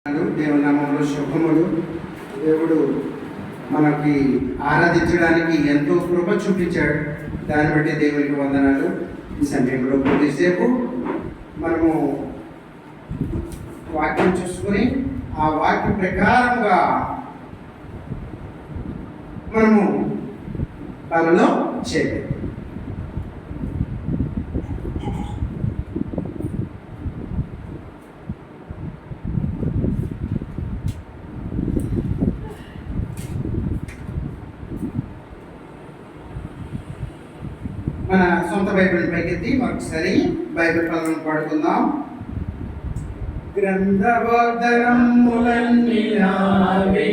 దేవుని నామములో శుభములు. దేవుడు మనకి ఆరాధించడానికి ఎంతో కృప చూపించాడు. దాన్ని బట్టి దేవునికి వందనాలు. ఈ సమయంలో కొద్దిసేపు మనము వాక్యం చూసుకొని ఆ వాక్య ప్రకారంగా మనము పనిలో చేయాలి. మన సొంత బైబిల్ పైకెత్తి మరొకసారి బైబిల్ పదం పాడుకుందాం. గ్రంథవర్ధనములన్నీ నావే,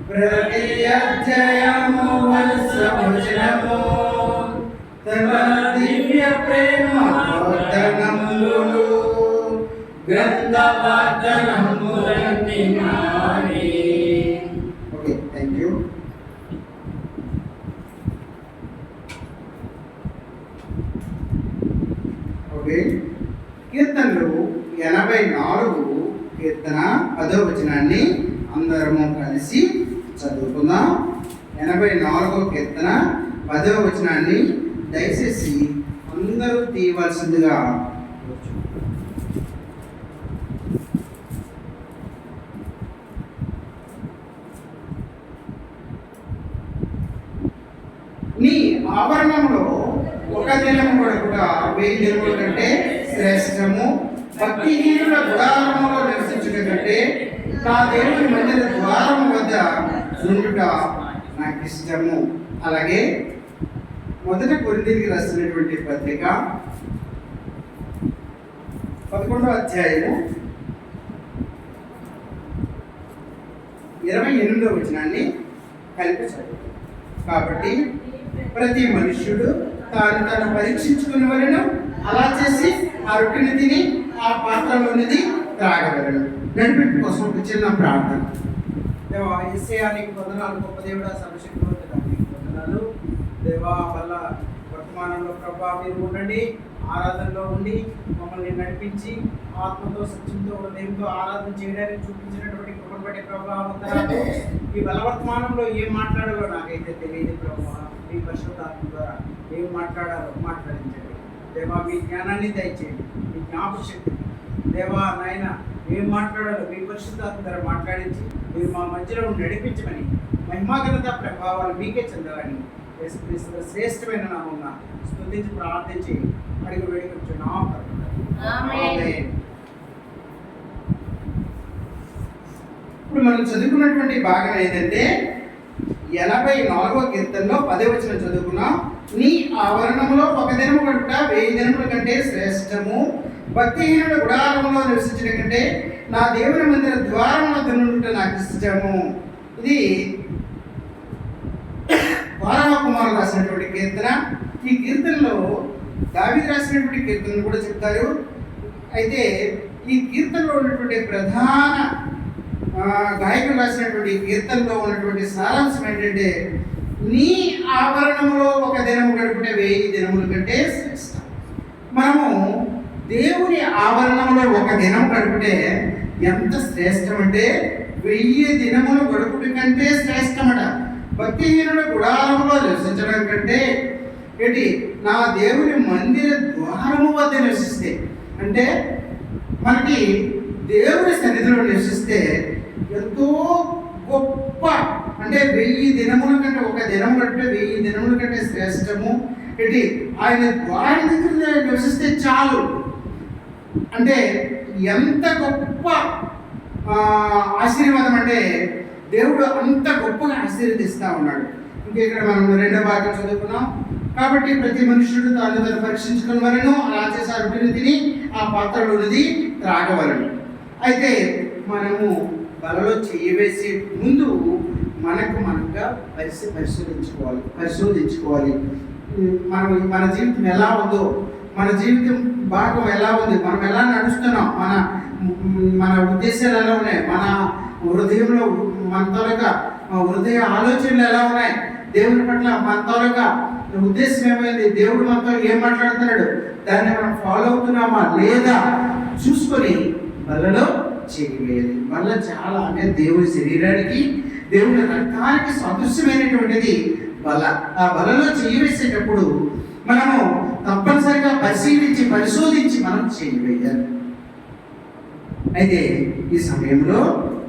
ప్రతి అధ్యాయము వచనము తన దివ్య ప్రేమ వర్ధనములు. గ్రంథవర్ధనములన్నీ నావే. Okay, thank you. కీర్తనలు 84 కీర్తన 10వ వచనాన్ని అందరము కలిసి చదువుకుందాం. 84వ కీర్తన 10వ వచనాన్ని దయచేసి అందరూ తీయవలసిందిగా. నీ ఆవరణంలో ఒక దినము కొడుకుట 1000 దినముల కంటే శ్రేష్టము. భక్తిహీనుల గుడారములో నివసించుట కంటే నా దేవుని మందిర ద్వారము వద్ద నుండుట నాకు ఇష్టము. అలాగే మొదటి కొరింథీయులకు రాసినటువంటి పత్రిక 11వ అధ్యాయము 28వ వచనాన్ని కలిపి చదువు. కాబట్టి ప్రతి మనుష్యుడు తాను పరీక్షించుకునే వలన అలా చేసి ఆ రొట్టెని తిని ఆ పాత్రలోనిది త్రాగవలను. నడిపింపు కోసం ఒక చిన్న ప్రార్థన. దేవా యేసయ్యానికి వందనాలు. గొప్ప దేవుడా, సర్వశక్తివంతుడా, వందనాలు దేవా. వల్ల వర్తమానంలో ప్రభా మీరు ఉండండి, ఆరాధనలో ఉండి మమ్మల్ని నడిపించి ఆత్మతో సత్యంతో హృదయంతో ఆరాధన చేయడానికి చూపించినటువంటి కృపను బట్టి ప్రభా వందనాలు. ఈ బలవర్తమానంలో ఏం మాట్లాడాలో నాకైతే తెలియదు ప్రభా. మీ పరిశుద్ధాత్మ ద్వారా ఏం మాట్లాడాలో మాట్లాడించండి దేవా. మీ జ్ఞానాన్ని దయచేయండి, మీ జ్ఞాపశక్తి దేవా. నాయన ఏం మాట్లాడాలో మీ పరిశుద్ధాత్మ ద్వారా మాట్లాడించి మీరు మా మధ్యలో నడిపించమని, మహిమాఘనత ప్రభావాలు మీకే చెందాలని యేసుక్రీస్తు శ్రేష్టమైన నామమున స్తుతించి ప్రార్థించి అడిగి వేడుకొచ్చున్నాం. ఇప్పుడు మనం చదువుకున్నటువంటి భాగం ఏంటంటే 84వ కీర్తనలో 10వ వచనం చదువుకున్నాం. నీ ఆవరణంలో ఒక దినము గడుపుట 1000 దినముల కంటే శ్రేష్టము. భక్తిహీనుల గుడారములో నివసించడం కంటే నా దేవుని మందిర ద్వారమున నుండుట నాకు ఇష్టము. ఇది వారవ కుమారుడు రాసినటువంటి కీర్తన. ఈ కీర్తనలో దావీదు రాసినటువంటి కీర్తనలు కూడా చెప్తారు. అయితే ఈ కీర్తనలో ఉన్నటువంటి ప్రధాన గాయకులు రాసినటువంటి కీర్తనలో ఉన్నటువంటి సారాంశం ఏంటంటే, నీ ఆవరణంలో ఒక దినము గడుపుట 1000 దినముల కంటే శ్రేష్టం. మనము దేవుని ఆవరణంలో ఒక దినం గడుపుటే ఎంత శ్రేష్టం అంటే 1000 దినములు గడుపుట కంటే శ్రేష్టమట. భక్తిహీనుల గుడారములో నివసించడం కంటే ఏంటి, నా దేవుని మందిర ద్వారము వద్ద నివసిస్తే, అంటే మనకి దేవుని సన్నిధిలో నివసిస్తే ఎంతో గొప్ప, అంటే 1000 దినముల కంటే ఒక దినం కంటే 1000 దినముల కంటే శ్రేష్టము. ఏంటి, ఆయన ద్వారం దగ్గర నివసిస్తే చాలు. అంటే ఎంత గొప్ప ఆశీర్వాదం అంటే దేవుడు అంత గొప్పగా ఆశీర్వదిస్తూ ఉన్నాడు. ఇంకా ఇక్కడ మనం 2వ భాగం చదువుకున్నాం. కాబట్టి ప్రతి మనుషుడు తాను పరీక్షించుకుని వలను అలా చేసి ఆ రొట్టెని తిని ఆ పాత్రలోనిది త్రాగవలను. అయితే మనము బలలో చేయవేసే ముందు మనకుగా పరిశోధించుకోవాలి. మన జీవితం ఎలా ఉందో, మన జీవితం భాగం ఎలా ఉంది, మనం ఎలా నడుస్తున్నాం, మన ఉద్దేశాలు ఎలా ఉన్నాయి, మన హృదయంలో మన తాలూకా హృదయ ఆలోచనలు ఎలా ఉన్నాయి, దేవుని పట్ల మన తాలూకా ఉద్దేశం ఏమైంది, దేవుడు మనతో ఏం మాట్లాడుతున్నాడు, దాన్ని మనం ఫాలో అవుతున్నామా లేదా చూసుకొని బలలో చేయాలి. బల్ల చాలా అంటే దేవుడి శరీరానికి, దేవుడి రక్తానికి సదృశ్యమైనటువంటిది బల. ఆ బలలో చేయవేసేటప్పుడు మనము తప్పనిసరిగా పరిశీలించి పరిశోధించి మనం చేయవేయాలి. అయితే ఈ సమయంలో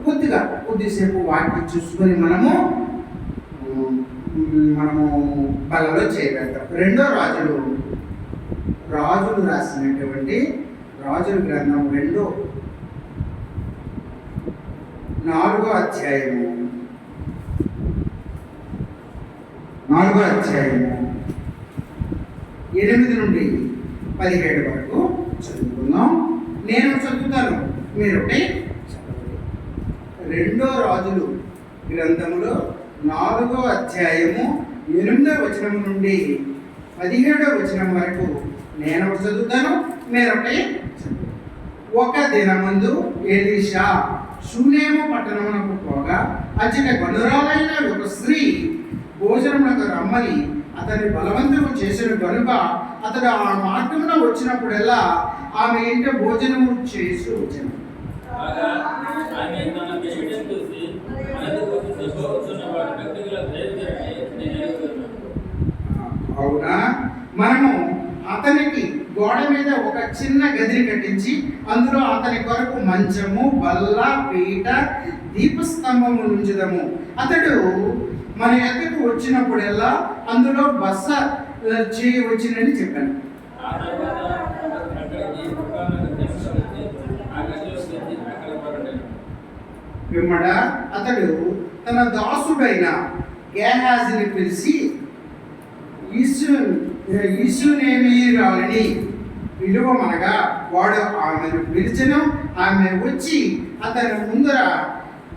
కొద్దిసేపు వాటిని చూసుకొని మనము బలలో చేయగలుగుతాం. రెండో రాజులు రాసినటువంటి రాజుల గ్రంథం 4వ అధ్యాయము 8 నుండి 17 వరకు చదువుకుందాం. నేను చదువుతాను, మీరు ఒకటి చదవండి. రెండో రాజులు గ్రంథములో 4వ అధ్యాయము 8వ వచనం నుండి 17వ వచనం వరకు నేను ఒకటి చదువుతాను, మీరు ఒకటి చదవండి. ఒక దినమందు ఎలీషా షూనేము పట్టణమునకు పోగా అచ్చట గనురాలైన ఒక స్త్రీ భోజనమునకు రమ్మని అతన్ని బలవంతము చేసిన కనుక అతడు ఆ మార్గమున వచ్చినప్పుడల్లా ఆమె ఇంట భోజనము చేసి వచ్చాను. అవునా? మనము అతనికి గోడ మీద ఒక చిన్న గదిని కట్టించి అందులో అతని కొరకు మంచము, బల్ల, పీట, దీపస్తంభము ఉంచుదాము. అతడు మన ఎద్దకు వచ్చినప్పుడల్లా అందులో బస చేయవచ్చునని చెప్పాను. పిమ్మట అతడు తన దాసుడైన గేహాజీని పిలిచి ఈశునేమీరాలని పిలువమనగా వాడు ఆమెను పిలిచెను. ఆమె వచ్చి అతని ముందర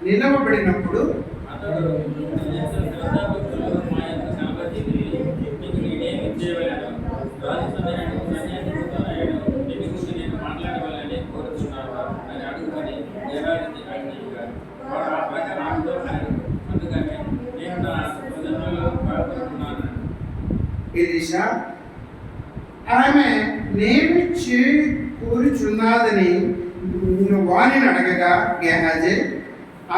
నిలవబడినప్పుడు ఎలీషా ఆమె నేను కోరుచున్నదని వాణిని అడగగా గేహాజీ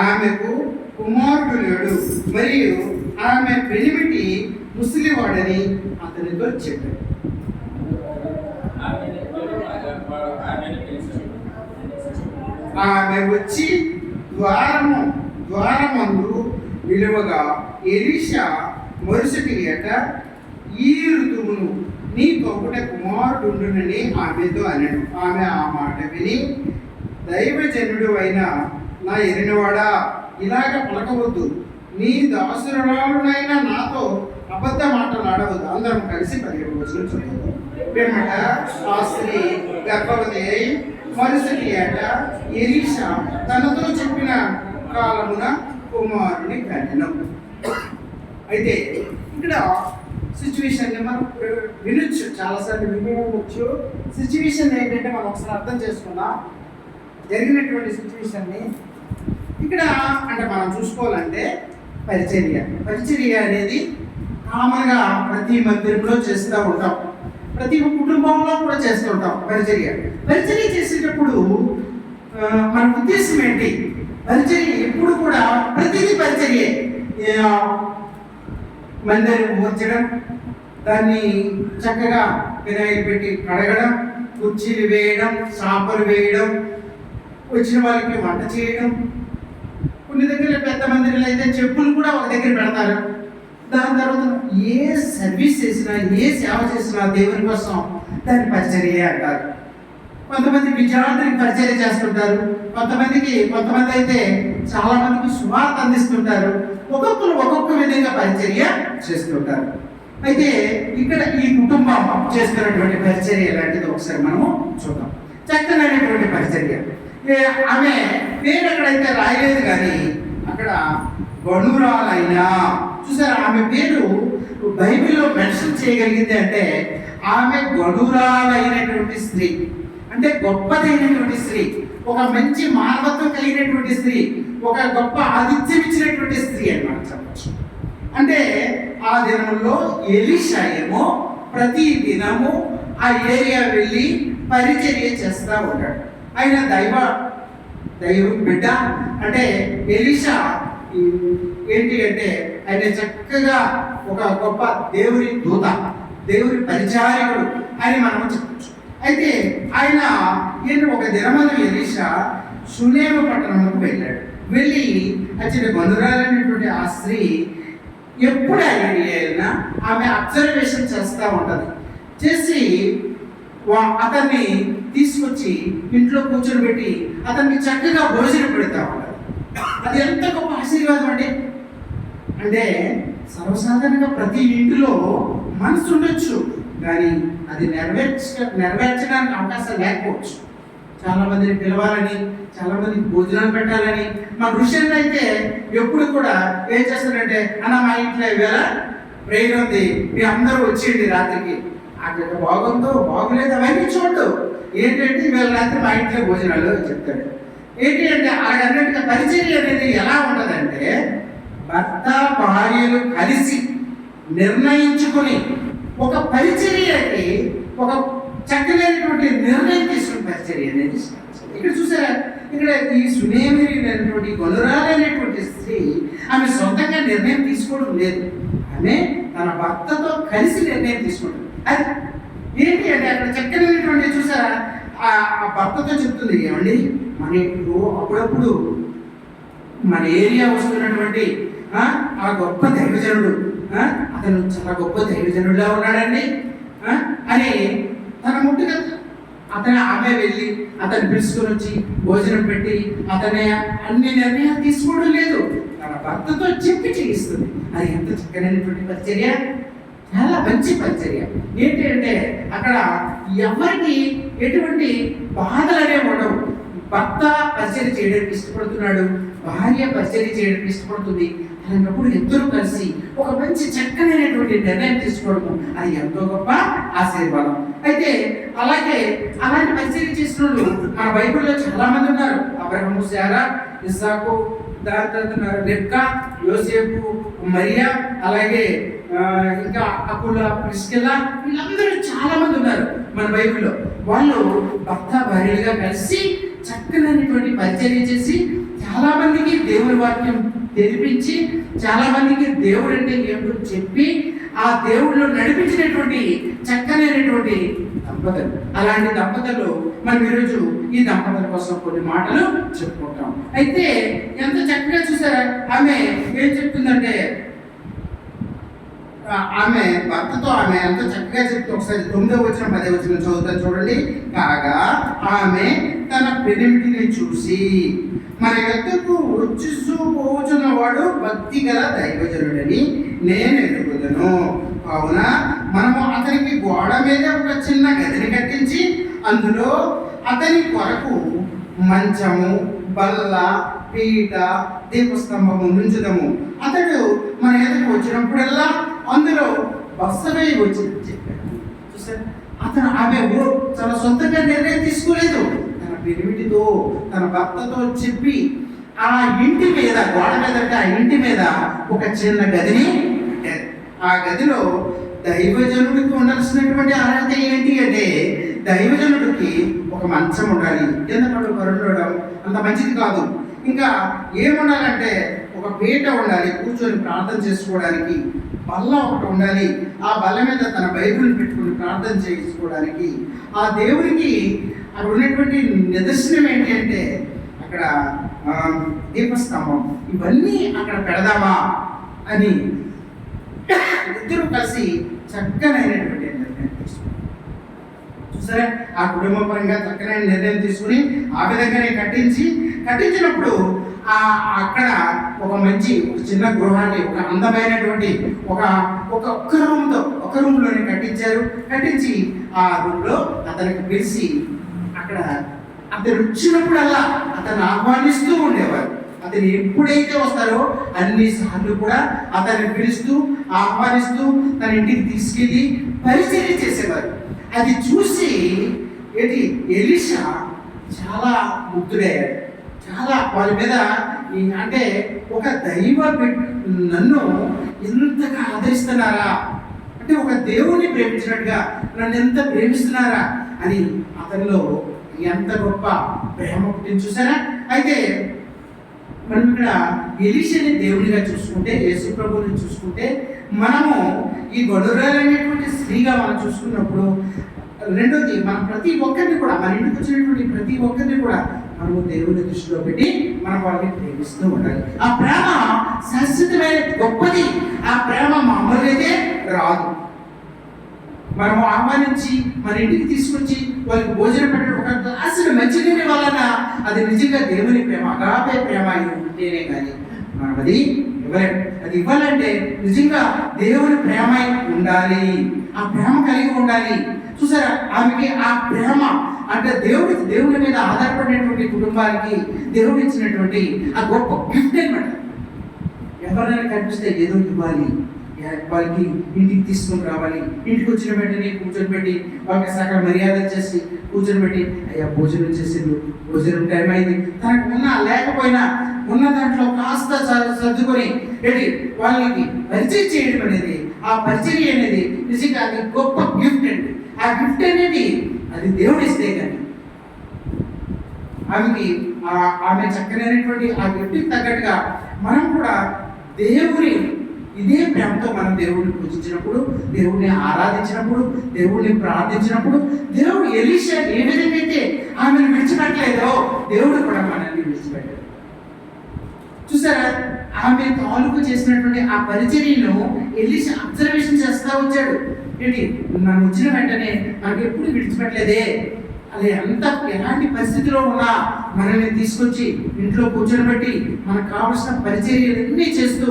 ఆమెకు కుమారుడు లేడు మరియు ఆమె పెనిమిటి ముసలివాడని అతనితో చెప్పాడు. ఆమె వచ్చి ద్వారమందు నిలువగా ఎలీషా మరుసటి ఏట ఈ ఋతువును నీకు ఒకటే కుమారుడుండునని ఆమెతో అనడు. ఆమె ఆ మాట విని దైవజనుడు అయిన నా ఎరినవాడా ఇలాగ పలకవద్దు, నీ దాసురాలునైన నాతో అబద్ధ మాటలు ఆడవద్దు. అందరం కలిసి 17వ వచనం చదువుతాం. పిమ్మట ఆ స్త్రీ గర్భవతి అయి మరుసటి ఏట ఎలీషా తనతో చెప్పిన కాలమున కుమారుని కనెను. అయితే ఇక్కడ సిచ్యువేషన్ని మనం వినొచ్చు, చాలాసార్లు వినవచ్చు. సిచ్యువేషన్ ఏంటంటే మనం ఒకసారి అర్థం చేసుకున్నాం జరిగినటువంటి సిచ్యువేషన్ని. ఇక్కడ అంటే మనం చూసుకోవాలంటే పరిచర్య అనేది కామన్గా ప్రతి మందిరంలో చేస్తూ ఉంటాం, ప్రతి కుటుంబంలో కూడా చేస్తూ ఉంటాం. పరిచర్య చేసేటప్పుడు మన ఉద్దేశం ఏంటి? పరిచర్య ఎప్పుడు కూడా ప్రతిదీ పరిచర్యే. మందిరం మూర్చడం, దాన్ని చక్కగా వినాయకుడు పెట్టి కడగడం, కుర్చీలు వేయడం, చాపలు వేయడం, వచ్చిన వాళ్ళకి వంట చేయడం. కొన్ని దగ్గర పెద్ద మందిరాలు అయితే చెప్పులు కూడా ఒక దగ్గర పెడతారు. దాని తర్వాత ఏ సర్వీస్ చేసినా, ఏ సేవ చేసినా దేవుని కోసం దాన్ని పరిచర్య అంటారు. కొంతమంది విద్యార్థులకు పరిచర్య చేస్తుంటారు, కొంతమంది అయితే చాలా మందికి సువార్త అందిస్తుంటారు. ఒక్కొక్క విధంగా పరిచర్య చేస్తుంటారు. అయితే ఇక్కడ ఈ కుటుంబం చేస్తున్నటువంటి పరిచర్య ఎలాంటిది ఒకసారి మనము చూద్దాం. చక్కనైనటువంటి పరిచర్య. ఆమె పేరు ఎక్కడైతే రాయలేదు కానీ అక్కడ గనురాలైనా చూసారా, ఆమె పేరు బైబిల్లో మెన్షన్ చేయగలిగింది అంటే ఆమె గనురాలైనటువంటి స్త్రీ, అంటే గొప్పదైనటువంటి స్త్రీ, ఒక మంచి మానవత్వం కలిగినటువంటి స్త్రీ, ఒక గొప్ప ఆతిథ్యం ఇచ్చినటువంటి స్త్రీ అన్నమాట చెప్పచ్చు. అంటే ఆ దినంలో ఎలీషా ఏమో ప్రతి దినము ఆ ఏరియా వెళ్ళి పరిచర్య చేస్తూ ఉంటాడు. ఆయన దైవం బిడ్డ అంటే ఎలీషా ఏంటి అంటే ఆయన చక్కగా ఒక గొప్ప దేవుని దూత, దేవుని పరిచారకుడు అని మనం చెప్పచ్చు. అయితే ఆయన ఒక దినమందు ఎలీషా షూనేము పట్టణంలోకి వెళ్ళాడు. వెళ్ళి అచ్చడి గనురాలైనటువంటి ఆ స్త్రీ ఎప్పుడు అయినా ఆమె అబ్జర్వేషన్ చేస్తూ ఉంటుంది. చేసి అతన్ని తీసుకొచ్చి ఇంట్లో కూర్చొని పెట్టి అతన్ని చక్కగా భోజనం పెడతా ఉంటారు. అది ఎంత గొప్ప ఆశీర్వాదం అండి. అంటే సర్వసాధారణంగా ప్రతి ఇంటిలో మనసు ఉండొచ్చు, కానీ అది నెరవేర్చడానికి అవకాశం లేకపోవచ్చు. చాలా మందిని పిలవాలని, చాలా మందికి భోజనాలు పెట్టాలని మా ఋషులు అయితే ఎప్పుడు కూడా ఏం చేస్తారంటే, అన్న మా ఇంట్లో ఇవాళ ప్రేయర్ ఉంది, మీ అందరూ వచ్చేయండి రాత్రికి. అక్కడ బాగుందో బాగులేదు అవన్నీ చూడదు. ఏంటంటే ఇవాళ రాత్రి మా ఇంట్లో భోజనాలు చెప్తాడు. ఏంటి అంటే అలాగన్నట్టుగా పరిచర్య అనేది ఎలా ఉంటుందంటే, భర్త భార్యలు కలిసి నిర్ణయించుకుని ఒక పరిచర్యకి ఒక చక్కనైనటువంటి నిర్ణయం తీసుకుని పరిచర్య అనేది. ఇక్కడ చూసారా, ఇక్కడ ఈ సునేమిరైనటువంటి గనురాలైనటువంటి స్త్రీ ఆమె సొంతంగా నిర్ణయం తీసుకోవడం లేదు, ఆమె తన భర్తతో కలిసి నిర్ణయం తీసుకుంటుంది. అది ఏంటి అంటే అక్కడ చక్కనైనటువంటి చూసారా, ఆ భర్తతో చెప్తుంది, ఏమండి మన ఇప్పుడు అప్పుడప్పుడు మన ఏరియా వస్తున్నటువంటి ఆ గొప్ప దైవజనుడు, అతను చాలా గొప్ప దైవజనుడులా ఉన్నాడండి అని తన ముట్టుగా ఆమె వెళ్ళి అతను పిలుచుకొని వచ్చి భోజనం పెట్టి అతనే అన్ని నిర్ణయాలు తీసుకోవడం లేదు, తన భర్తతో చెప్పి చేయిస్తుంది. అది ఎంత చక్కనైనటువంటి పరిచర్య, చాలా మంచి పరిచర్య. ఏంటి అంటే అక్కడ ఎవరికి ఎటువంటి బాధలు అనేవి ఉండవు. భర్త పరిచర్య చేయడానికి ఇష్టపడుతున్నాడు, భార్య పరిచర్య చేయడానికి ఇష్టపడుతుంది. అలాంటప్పుడు ఇద్దరు కలిసి ఒక మంచి చక్కనైనటువంటి నిర్ణయం తీసుకోవడం అది ఎంతో గొప్ప ఆశీర్వాదం. అయితే అలాగే అలాంటి పరిచర్య చేసిన వాళ్ళు మన బైబిల్లో చాలా మంది ఉన్నారు. అబ్రహాము, శారా, ఇస్సాకు, దాని తర్వాత రెబ్కా, యోసేపు, మరియా, అలాగే ఇంకా అకుల, ప్రిస్కిల్లా, వీళ్ళందరూ చాలా మంది ఉన్నారు మన బైబిల్లో. వాళ్ళు భర్త భార్యలుగా కలిసి చక్కనైనటువంటి పరిచర్య చేసి చాలా మందికి దేవుని వాక్యం తెలిపించి, చాలా మందికి దేవుడు అంటే ఏమిటో చెప్పి ఆ దేవుళ్ళు నడిపించినటువంటి చక్కనైనటువంటి దంపతులు. అలాంటి దంపతులు మనం ఈరోజు ఈ దంపతుల కోసం కొన్ని మాటలు చెప్పుకుంటాం. అయితే ఎంత చక్కగా చూసారా, ఆమె ఏం చెప్తుందంటే, ఆమె భర్తతో ఆమె ఎంత చక్కగా చెప్తూ ఒకసారి 9వ వచనం 10వ వచనం చదువుతాను చూడండి. కాగా ఆమె తన పెనిమిటిని చూసి, మన యొద్దకు వచ్చుపోచున్న వాడు భక్తి గల దైవజనుడని నేను ఎరుగుదును, కావున మనము అతనికి గోడ మీద ఒక చిన్న గదిని కట్టించి అందులో అతని కొరకు మంచము, బల్ల, పీట, దీపస్తంభము నుంచుదము. అతడు మన ఎదుకు వచ్చినప్పుడల్లా అందులో బసవై వచ్చి చెప్పాడు. చూసారు, అతను ఆమె తన సొంతంగా నిర్ణయం తీసుకోలేదు, తన పెనిమిటితో తన భర్తతో చెప్పి ఆ ఇంటి మీద, గోడ మీద ఆ ఇంటి మీద ఒక చిన్న గదిని కట్టారు. ఆ గదిలో దైవజనుడికి ఉండాల్సినటువంటి అర్హత ఏంటి అంటే, దైవజనుడికి ఒక మంచం ఉండాలి, ఎందుకంటే ఉండడం అంత మంచిది కాదు. ఇంకా ఏముండాలంటే ఒక పీట ఉండాలి కూర్చొని ప్రార్థన చేసుకోవడానికి, బల్ల ఒకటి ఉండాలి, ఆ బల్ల మీద తన బైబిల్ని పెట్టుకుని ప్రార్థన చేసుకోవడానికి. ఆ దేవునికి అక్కడ ఉన్నటువంటి నిదర్శనం ఏంటి అంటే అక్కడ దీపస్తంభం, ఇవన్నీ అక్కడ పెడదామా అని ఇద్దరు కలిసి చక్కనైనటువంటి నిర్ణయం తీసుకున్నారు. చూసారా, ఆ కుటుంబ పరంగా చక్కనైన నిర్ణయం తీసుకుని ఆ విధంగానే కట్టించినప్పుడు అక్కడ ఒక మంచి ఒక చిన్న గృహాన్ని, ఒక అందమైనటువంటి ఒక రూమ్లోనే కట్టించారు. కట్టించి ఆ రూమ్లో అతనికి పిలిచి అక్కడ అతను వచ్చినప్పుడల్లా అతను ఆహ్వానిస్తూ ఉండేవారు. అతను ఎప్పుడైతే వస్తారో అన్ని సార్లు కూడా అతన్ని పిలుస్తూ ఆహ్వానిస్తూ తన ఇంటికి తీసుకెళ్ళి పరిచర్య చేసేవారు. అది చూసి ఎలీషా చాలా ముగ్ధుడయ్యాడు. చాలా వాళ్ళ మీద అంటే ఒక దైవ నన్ను ఎంతగా ఆదరిస్తున్నారా, అంటే ఒక దేవుణ్ణి ప్రేమించినట్టుగా నన్ను ఎంత ప్రేమిస్తున్నారా అని అతనిలో ఎంత గొప్ప ప్రేమ పుట్టింది చూసారా. అయితే మనం ఇక్కడ ఎలీషాని దేవునిగా చూసుకుంటే, యేసు ప్రభువుని చూసుకుంటే, మనము ఈ గొడవరాలు అనేటువంటి స్త్రీగా మనం చూసుకున్నప్పుడు, రెండోది మనం ప్రతి ఒక్కరిని కూడా, మన ఇంటికి వచ్చినటువంటి ప్రతి ఒక్కరిని కూడా మనము దేవుని దృష్టిలో పెట్టి మన వాళ్ళని ప్రేమిస్తూ ఉండాలి. ఆ ప్రేమ శాశ్వతమైన గొప్పది. ఆ ప్రేమ మామూలుగా అయితే రాదు. మనం ఆహ్వానించి మన ఇంటికి తీసుకొచ్చి వాళ్ళకి భోజనం పెట్టడం, ఒక గ్లాసులు మంచినీళ్ళ వలన అది నిజంగా దేవుని ప్రేమ, అగాపే ప్రేమ ఉంటేనే కానీ మనం అది ఇవ్వలేము. అది ఇవ్వాలంటే నిజంగా దేవుని ప్రేమ ఉండాలి, ఆ ప్రేమ కలిగి ఉండాలి. చూసారా, ఆమెకి ఆ ప్రేమ అంటే దేవుని మీద ఆధారపడినటువంటి కుటుంబానికి దేవుడు ఇచ్చినటువంటి ఆ గొప్ప గిఫ్ట్ అనమాట. ఎవరైనా కనిపిస్తే ఏదో ఇవ్వాలి, వాళ్ళకి ఇంటికి తీసుకొని రావాలి, ఇంటికి వచ్చిన వెంటనే కూర్చొని పెట్టి వాళ్ళకి సకల మర్యాద చేసి కూర్చొని పెట్టి, అయ్యా భోజనం చేసిండు, భోజనం టైం అయింది, తనకు ఉన్నా లేకపోయినా ఉన్న దాంట్లో కాస్త సర్దుకొని పెట్టి వాళ్ళకి పరిచయం చేయడం అనేది, ఆ పరిచయం అనేది నిజంగా అది గొప్ప గిఫ్ట్ అండి. ఆ గిఫ్ట్ అనేది అది దేవుడు ఇస్తే కానీ ఆమె చక్కనైనటువంటి ఆ గిఫ్ట్కి తగ్గట్టుగా మనం కూడా దేవుని ఇదే ప్రేమతో మనం దేవుడిని పూజించినప్పుడు, దేవుడిని ఆరాధించినప్పుడు, దేవుడిని ప్రార్థించినప్పుడు, దేవుడు ఎలీషా ఏ విధంగా అయితే ఆమెను విడిచిపెట్టలేదో దేవుడు కూడా మనల్ని విడిచిపెట్టాడు. చూసారా, ఆమె తాలూకు చేసినటువంటి ఆ పరిచర్యను ఎలీషా అబ్జర్వేషన్ చేస్తా వచ్చాడు. ఏంటి, నన్ను వచ్చిన వెంటనే నాకు ఎప్పుడు విడిచిపెట్టలేదే, అది ఎలాంటి పరిస్థితిలో ఉన్నా మనల్ని తీసుకొచ్చి ఇంట్లో కూర్చొని మనకు కావలసిన పరిచర్యలన్నీ చేస్తూ,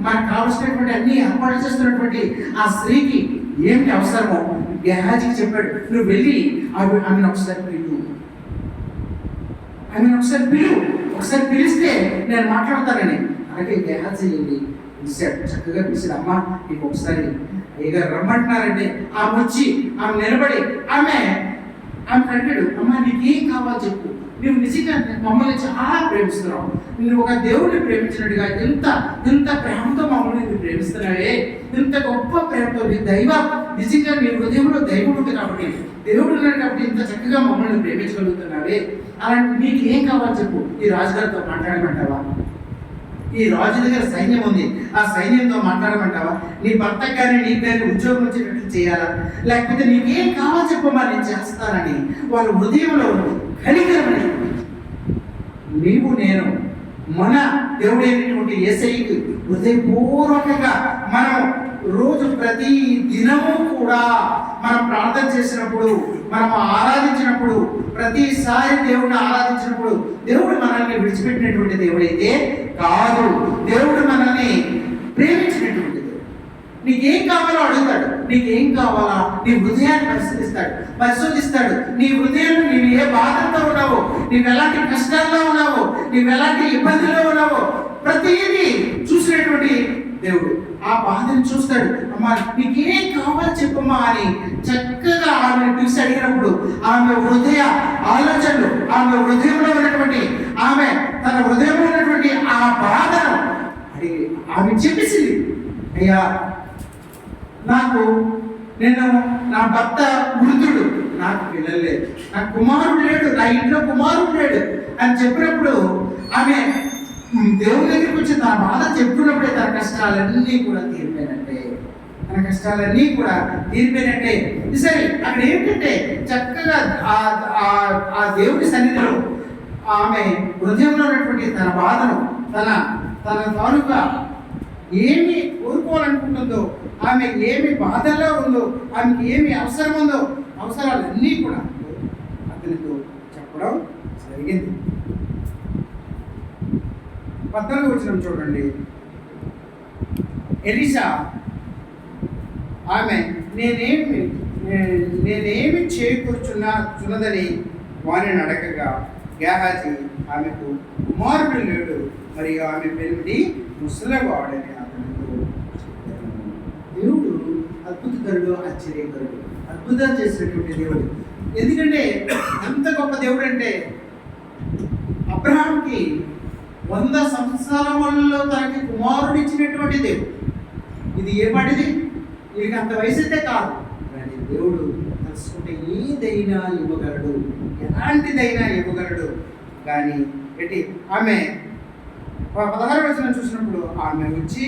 మనకు కావలసినటువంటి అన్ని ఏర్పాట్లు చేస్తున్నటువంటి ఆ స్త్రీకి ఏమిటి అవసరమో గెహాజీకి చెప్పాడు, నువ్వు వెళ్ళి ఆమెను ఒకసారి పిలువు, ఒకసారి పిలిస్తే నేను మాట్లాడతానని. అలాగే గెహాజీ వెళ్ళి పిలిచాడు, చక్కగా పిలిచాడు. అమ్మ నీకు ఒకసారి అయ్యగారు రమ్మంటున్నారంటే ఆమె వచ్చి ఆమె నిలబడి ఆమె అడిగాడు, అమ్మ నీకేం కావాలో చెప్పు, నువ్వు నిజంగా మమ్మల్ని చాలా ప్రేమిస్తున్నావు, నువ్వు ఒక దేవుడిని ప్రేమించినట్టుగా ఎంత ప్రేమతో మమ్మల్ని నువ్వు ప్రేమిస్తున్నావే, ఇంత గొప్ప ప్రేమతో నీ నిజంగా నీ హృదయంలో దైవం ఉంది కాబట్టి, దేవుడు ఉన్నాడు కాబట్టి ఇంత చక్కగా మమ్మల్ని ప్రేమించగలుగుతున్నావే, అలాంటి నీకు ఏం కావాలో చెప్పు, ఈ రాజుగారితో మాట్లాడమంటావా, ఈ రాజు దగ్గర సైన్యం ఉంది, ఆ సైన్యంతో మాట్లాడమంటావా, నీ భర్తకు కానీ నీకు కానీ ఉద్యోగం వచ్చేటట్టు చేయాలా, లేకపోతే నీకేం కావాలో చెప్పమా నేను చేస్తానని వాళ్ళ హృదయంలో కనికరమని, నీవు నేను మన దేవుడైనటువంటి యేసయ్యకి హృదయపూర్వకంగా మనం రోజు ప్రతి దినము కూడా మనం ప్రార్థన చేసినప్పుడు, మనం ఆరాధించినప్పుడు, ప్రతిసారి దేవుడిని ఆరాధించినప్పుడు దేవుడు మనల్ని విడిచిపెట్టినటువంటి దేవుడైతే కాదు. దేవుడు మనల్ని ప్రేమించినటువంటి దేవుడు. నీకేం కావాలో అడుగుతాడు, నీకేం కావాలా నీ హృదయాన్ని పరిశోధిస్తాడు. నీ హృదయంలో నీవు ఏ బాధతో ఉన్నావో, నీవు ఎలాంటి కష్టాల్లో ఉన్నావో, నీవు ఎలాంటి ఇబ్బందుల్లో ఉన్నావో ప్రతిదీ చూసినటువంటి దేవుడు ఆ బాధను చూస్తాడు. అమ్మా నీకేం కావాలి చెప్పమ్మా అని చక్కగా ఆమెను పిలిచి అడిగినప్పుడు ఆమె హృదయ ఆలోచనలు, ఆమె హృదయంలో ఉన్నటువంటి తన హృదయంలో ఉన్నటువంటి ఆ బాధను అడిగి ఆమె చెప్పేసింది, అయ్యా నా భర్త వృద్ధుడు, నాకు పిల్లలు లేదు, నాకు కుమారుడు లేడు, నా ఇంట్లో కుమారుడు లేడు అని చెప్పినప్పుడు ఆమె దేవుని దగ్గరికి వచ్చి తన బాధ చెప్తున్నప్పుడే తన కష్టాలన్నీ కూడా తీరిపోయినట్టే. సరే, అక్కడ ఏంటంటే చక్కగా ఆ దేవుని సన్నిధిలో ఆమె హృదయంలో ఉన్నటువంటి తన బాధను, తన తాలూకా ఏమి కోరుకోవాలనుకుంటుందో, ఆమె ఏమి బాధల్లో ఉందో, ఆమెకి ఏమి అవసరం ఉందో, అవసరాలన్నీ కూడా అతనితో చెప్పడం జరిగింది. 14వ వచనం చూడండి. ఎలీషా ఆమె నేనేమి చేకూర్చున్నదని వారిని అడగగా గెహాజీ ఆమెకు కుమారుడు లేడు, మరియు ఆమె పెళ్లి ముసలివాడని అతనితో చెప్పాను. దేవుడు అద్భుతకరుడు, ఆశ్చర్యకరుడు, అద్భుతాలు చేసినటువంటి దేవుడు. ఎందుకంటే ఎంత గొప్ప దేవుడు అంటే, అబ్రహాంకి 100 సంవత్సరాలలో తనకి కుమారుడు ఇచ్చినటువంటి దేవుడు. ఇది ఏ పాటిది, వీరికి అంత వయసు అయితే కాదు, కానీ దేవుడు తలుసుకుంటే ఏదైనా ఇవ్వగలడు, ఎలాంటిదైనా ఇవ్వగలడు. కానీ ఆమె 16వ వచనం చూసినప్పుడు ఆమె వచ్చి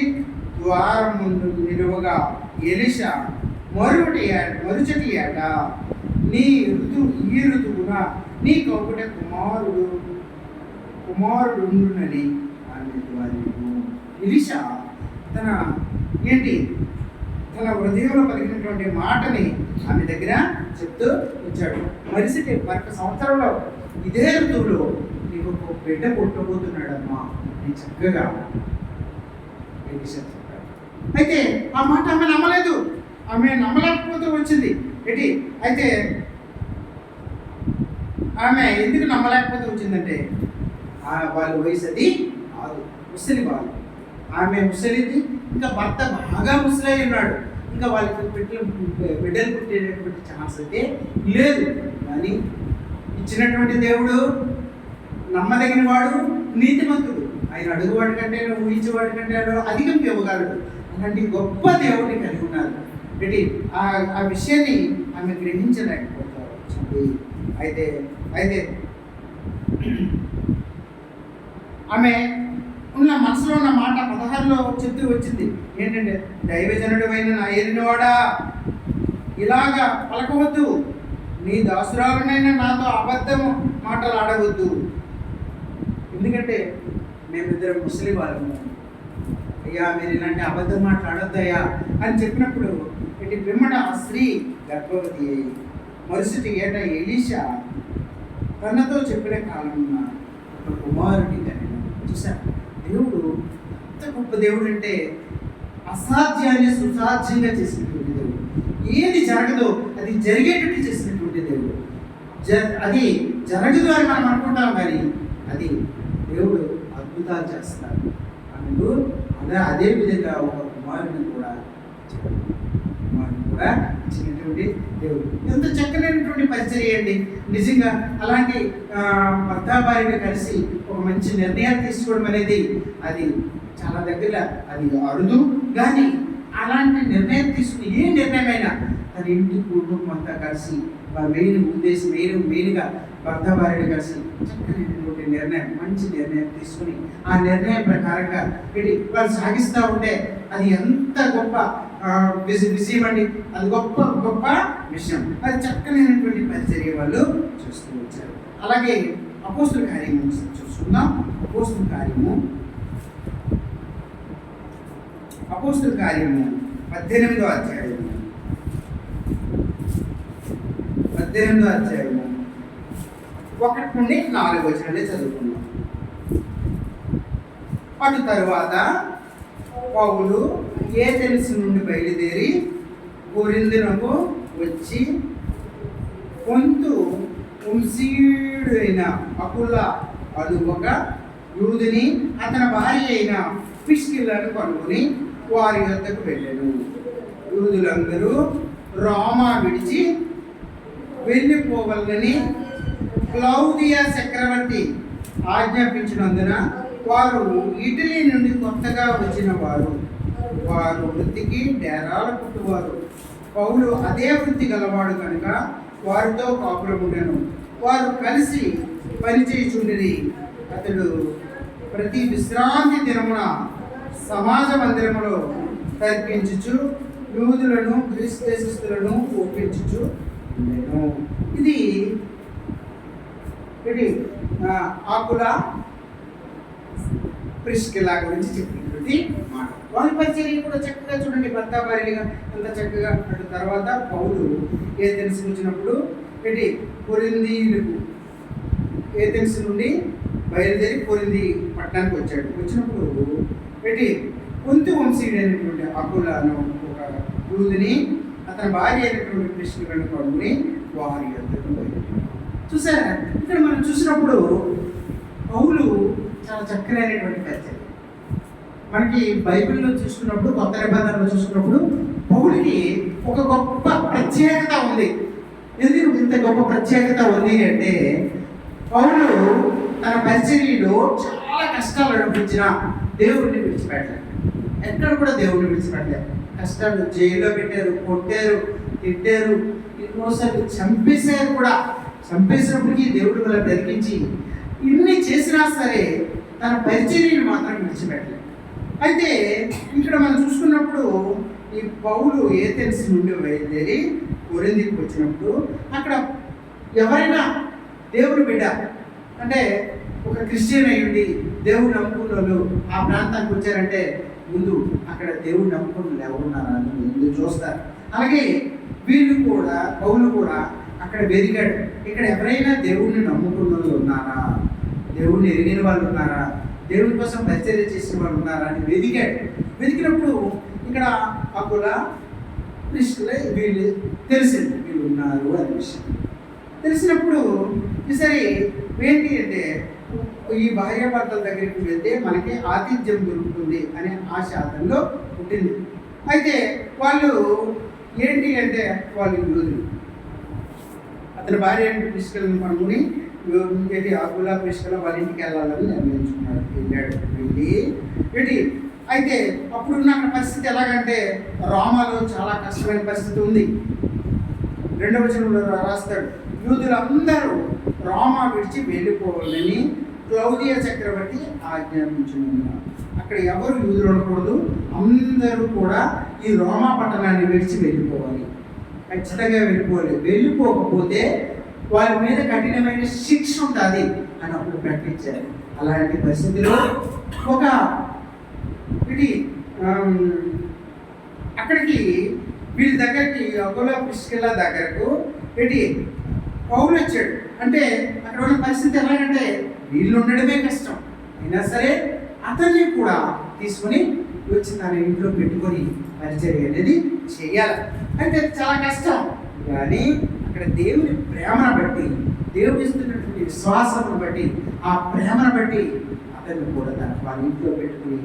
ద్వారం ముందు నిలువగా ఎలీషా మరుచటి ఏట ఈ ఋతువున నీ కౌకుట కుమారుడునని ఆమె ద్వారము. ఎలీషా తన హృదయంలో పలికినటువంటి మాటని ఆమె దగ్గర చెప్తూ వచ్చాడు. మరొక సంవత్సరంలో ఇదే ఋతువులో నీకు ఒక బిడ్డ పుట్టబోతున్నాడమ్మా అని చక్కగా ఎలీషా చెప్పాడు. అయితే ఆ మాట ఆమె నమ్మలేదు. ఆమె నమ్మలేకపోతూ వచ్చింది. అయితే ఆమె ఎందుకు నమ్మలేకపోతూ వచ్చిందంటే వాళ్ళ వయసు అది ముసలి వాళ్ళు. ఆమె ముసలిది, ఇంకా భర్త బాగా ముసలై ఉన్నాడు. ఇంకా వాళ్ళకి బిడ్డలు పుట్టేటటువంటి ఛాన్స్ అయితే లేదు. కానీ ఇచ్చినటువంటి దేవుడు నమ్మదగిన వాడు, నీతిమంతుడు. ఆయన అడుగువాడి కంటే ఊహించేవాడి కంటే అధికం ఇవ్వగలడు. అలాంటి గొప్ప దేవుడిని కలిగి ఉన్నారు. ఆ విషయాన్ని ఆమె గ్రహించలేకపోతారు. అయితే ఆమె మనసులో ఉన్న మాట 16లో చెప్తూ వచ్చింది ఏంటంటే, దైవజనుడు అయిన నా ఏలినవాడా, ఇలాగా పలకవద్దు, నీ దాసురాలనైనా నాతో అబద్ధము మాటలు ఆడవద్దు. ఎందుకంటే మేమిద్దరం ముస్లిం వాళ్ళము. అయ్యా మీరు ఇలాంటి అబద్ధం మాట్లాడొద్దయ్యా అని చెప్పినప్పుడు వెంబడ ఆ స్త్రీ గర్భవతి అయ్యి మరుసటి ఏట ఎలీషా తనతో చెప్పిన కాలంలో ఒక కుమారుడిని కనిను. చూసారు, దేవుడు ఎంత గొప్ప దేవుడు అంటే అసాధ్యాన్ని సుసాధ్యంగా చేసినటువంటి దేవుడు. ఏది జరగదో అది జరిగేటట్టు చేసినటువంటి దేవుడు. అది జరగదు అని మనం అనుకుంటాం, కానీ అది దేవుడు అద్భుతాలు చేస్తాడు. అందుకు అదే విధంగా ఒక కుమారుని కూడా ఇచ్చినటువంటి దేవుడు. ఎంత చక్కనైనటువంటి పరిచర్య అండి నిజంగా. అలాంటి భర్త భార్యగా కలిసి ఒక మంచి నిర్ణయాలు తీసుకోవడం అనేది అది చాలా దగ్గర అది అరుదు. కానీ అలాంటి నిర్ణయం తీసుకుని ఏ నిర్ణయమైనా తన ఇంటి కుటుంబం అంతా కలిసి మెయిన్గా భర్త భార్యను కలిసి చక్కనైనటువంటి నిర్ణయం, మంచి నిర్ణయం తీసుకుని ఆ నిర్ణయం ప్రకారంగా వాళ్ళు సాగిస్తూ ఉంటే అది ఎంత గొప్ప విజయం అండి. అది గొప్ప విషయం. అది చక్కనైనటువంటి పరిచర్య వాళ్ళు చూస్తూ వచ్చారు. అలాగే అపోస్తుల కార్యము చూసుకుందాం. అపోస్తుల కార్యము 18వ అధ్యాయము 1 నుండి 4 వచనాలే చదువుకున్నాం. అటు తరువాత పౌలు ఏథెన్స్ నుండి బయలుదేరి కొరింథునకు వచ్చి పొంతు వంశీయుడైన అకుల అను ఒక యూదుని అతని భార్య అయిన ప్రిస్కిల్లను కనుగొని వారి వద్దకు వెళ్ళాను. యూదులందరూ రోమా విడిచి వెళ్ళిపోవాలని క్లౌదియా చక్రవర్తి ఆజ్ఞాపించినందున వారు ఇటలీ నుండి కొత్తగా వచ్చిన వారు వృత్తికి డేరాల పుట్టువారు. పౌలు అదే వృత్తి గలవాడు కనుక వారితో కాపురముండెను. వారు కలిసి పనిచేయుచుండిరి. అతడు ప్రతి విశ్రాంతి దినమున సమాజ మందిరములో తర్కించుచు యూదులను క్రీస్తులను ఒప్పించుచు ఉండెను. ఇది ఆకుల ప్రిస్కిల్లా గురించి చెప్పినటువంటి మాట. వాళ్ళ పరిచర్య కూడా చక్కగా చూడండి, భర్త భార్యగా ఎంత చక్కగా. అటు తర్వాత పౌలు ఏథెన్స్ వచ్చినప్పుడు ఏథెన్స్ నుండి బయలుదేరి కొరింథీ పట్టణానికి వచ్చాడు. వచ్చినప్పుడు పొంతు వంశీయుడైనటువంటి అకుల అను ఒక యూదుని అతని భార్య అయినటువంటి ప్రిస్కిల్లను కనుగొని వారి యొద్దకు వెళ్ళాడు. చూసారా, ఇక్కడ మనం చూసినప్పుడు పౌలు చాలా చక్కనైనటువంటి పరిచయం. మనకి బైబిల్లో చూసుకున్నప్పుడు, కొత్త నిబంధనలో చూసుకున్నప్పుడు పౌలుకి ఒక గొప్ప ప్రత్యేకత ఉంది. ఎందుకు ఇంత గొప్ప ప్రత్యేకత ఉంది అంటే, పౌలు తన పరిచర్యలో చాలా కష్టాలు అనిపించిన దేవుడిని విడిచిపెట్టలేదు. ఎక్కడ కూడా దేవుడిని విడిచిపెట్టలేదు. కష్టాలు, జైల్లో పెట్టారు, కొట్టారు, తిట్టారు, ఎన్నోసార్లు చంపేశారు కూడా. చంపేసినప్పటికీ దేవుడు వల్ల బ్రతికించి ఇన్ని చేసినా సరే తన పరిచర్యను మాత్రం విడిచిపెట్టలేదు. అయితే ఇక్కడ మనం చూసుకున్నప్పుడు ఈ పౌలు ఏథెన్స్ నుండి బయలుదేరి కొరింథీకి వచ్చినప్పుడు అక్కడ ఎవరైనా దేవుడు బిడ్డ అంటే ఒక క్రిస్టియన్ అయ్యుండి దేవుడు నమ్ముకున్న వాళ్ళు ఆ ప్రాంతానికి వచ్చారంటే ముందు అక్కడ దేవుడు నమ్ముకున్న ఎవరున్నారా అని ముందు చూస్తారు. అలాగే వీళ్ళు కూడా పౌలు కూడా అక్కడ వెదిగాడు, ఇక్కడ ఎవరైనా దేవుడిని నమ్ముకున్న వాళ్ళు ఉన్నారా, దేవుడిని ఎరిగిన వాళ్ళు ఉన్నారా, దేవుడి కోసం పరిచర్య చేసిన వాళ్ళు ఉన్నారా అని వెదిగాడు. వెతికినప్పుడు ఇక్కడ అకుల ప్రిస్కిలా వీళ్ళు తెలిసింది, వీళ్ళు ఉన్నారు అనే విషయం తెలిసినప్పుడు సరే ఏంటి అంటే ఈ భార్యాభర్తల దగ్గరికి వెళ్తే మనకి ఆతిథ్యం దొరుకుతుంది అనే ఆశ అతనిలో పుట్టింది. అయితే వాళ్ళు ఏంటి అంటే వాళ్ళు యూదులు, అతని భార్య ప్రిస్కిలను పనుకుని ఏంటి అకుల ప్రిస్కిలా వాళ్ళ ఇంటికి వెళ్ళాలని నిర్ణయించుకున్నాడు. వెళ్ళాడు, వెళ్ళి ఏంటి అయితే అప్పుడున్న పరిస్థితి ఎలాగంటే రోమాలో చాలా కష్టమైన పరిస్థితి ఉంది. 2వ వచనంలో రాస్తాడు, యూదులందరూ రోమా విడిచి వెళ్ళిపోవాలని క్లౌదియా చక్రవర్తి ఆజ్ఞాపించున్నారు. అక్కడ ఎవరు యూదులు ఉండకూడదు, అందరూ కూడా ఈ రోమా పట్టణాన్ని విడిచి వెళ్ళిపోవాలి, ఖచ్చితంగా వెళ్ళిపోవాలి. వెళ్ళిపోకపోతే వారి మీద కఠినమైన శిక్ష ఉంటుంది అని అప్పుడు ప్రకటించారు. అలాంటి పరిస్థితిలో ఒక ఇది అక్కడికి వీళ్ళ దగ్గరికి అకుల ప్రిస్కిలా దగ్గరకు ఏంటి పౌలు వచ్చాడు. అంటే అక్కడ ఉన్న పరిస్థితి ఎలాగంటే వీళ్ళు ఉండడమే కష్టం, అయినా సరే అతన్ని కూడా తీసుకొని వచ్చి తన ఇంట్లో పెట్టుకొని పరిచర్య అనేది చేయాలి. అయితే చాలా కష్టం, కానీ అక్కడ దేవుని ప్రేమను బట్టి, దేవుడు ఇస్తున్నటువంటి విశ్వాసాన్ని బట్టి, ఆ ప్రేమను బట్టి అతన్ని కూడా వాళ్ళ ఇంట్లో పెట్టుకుని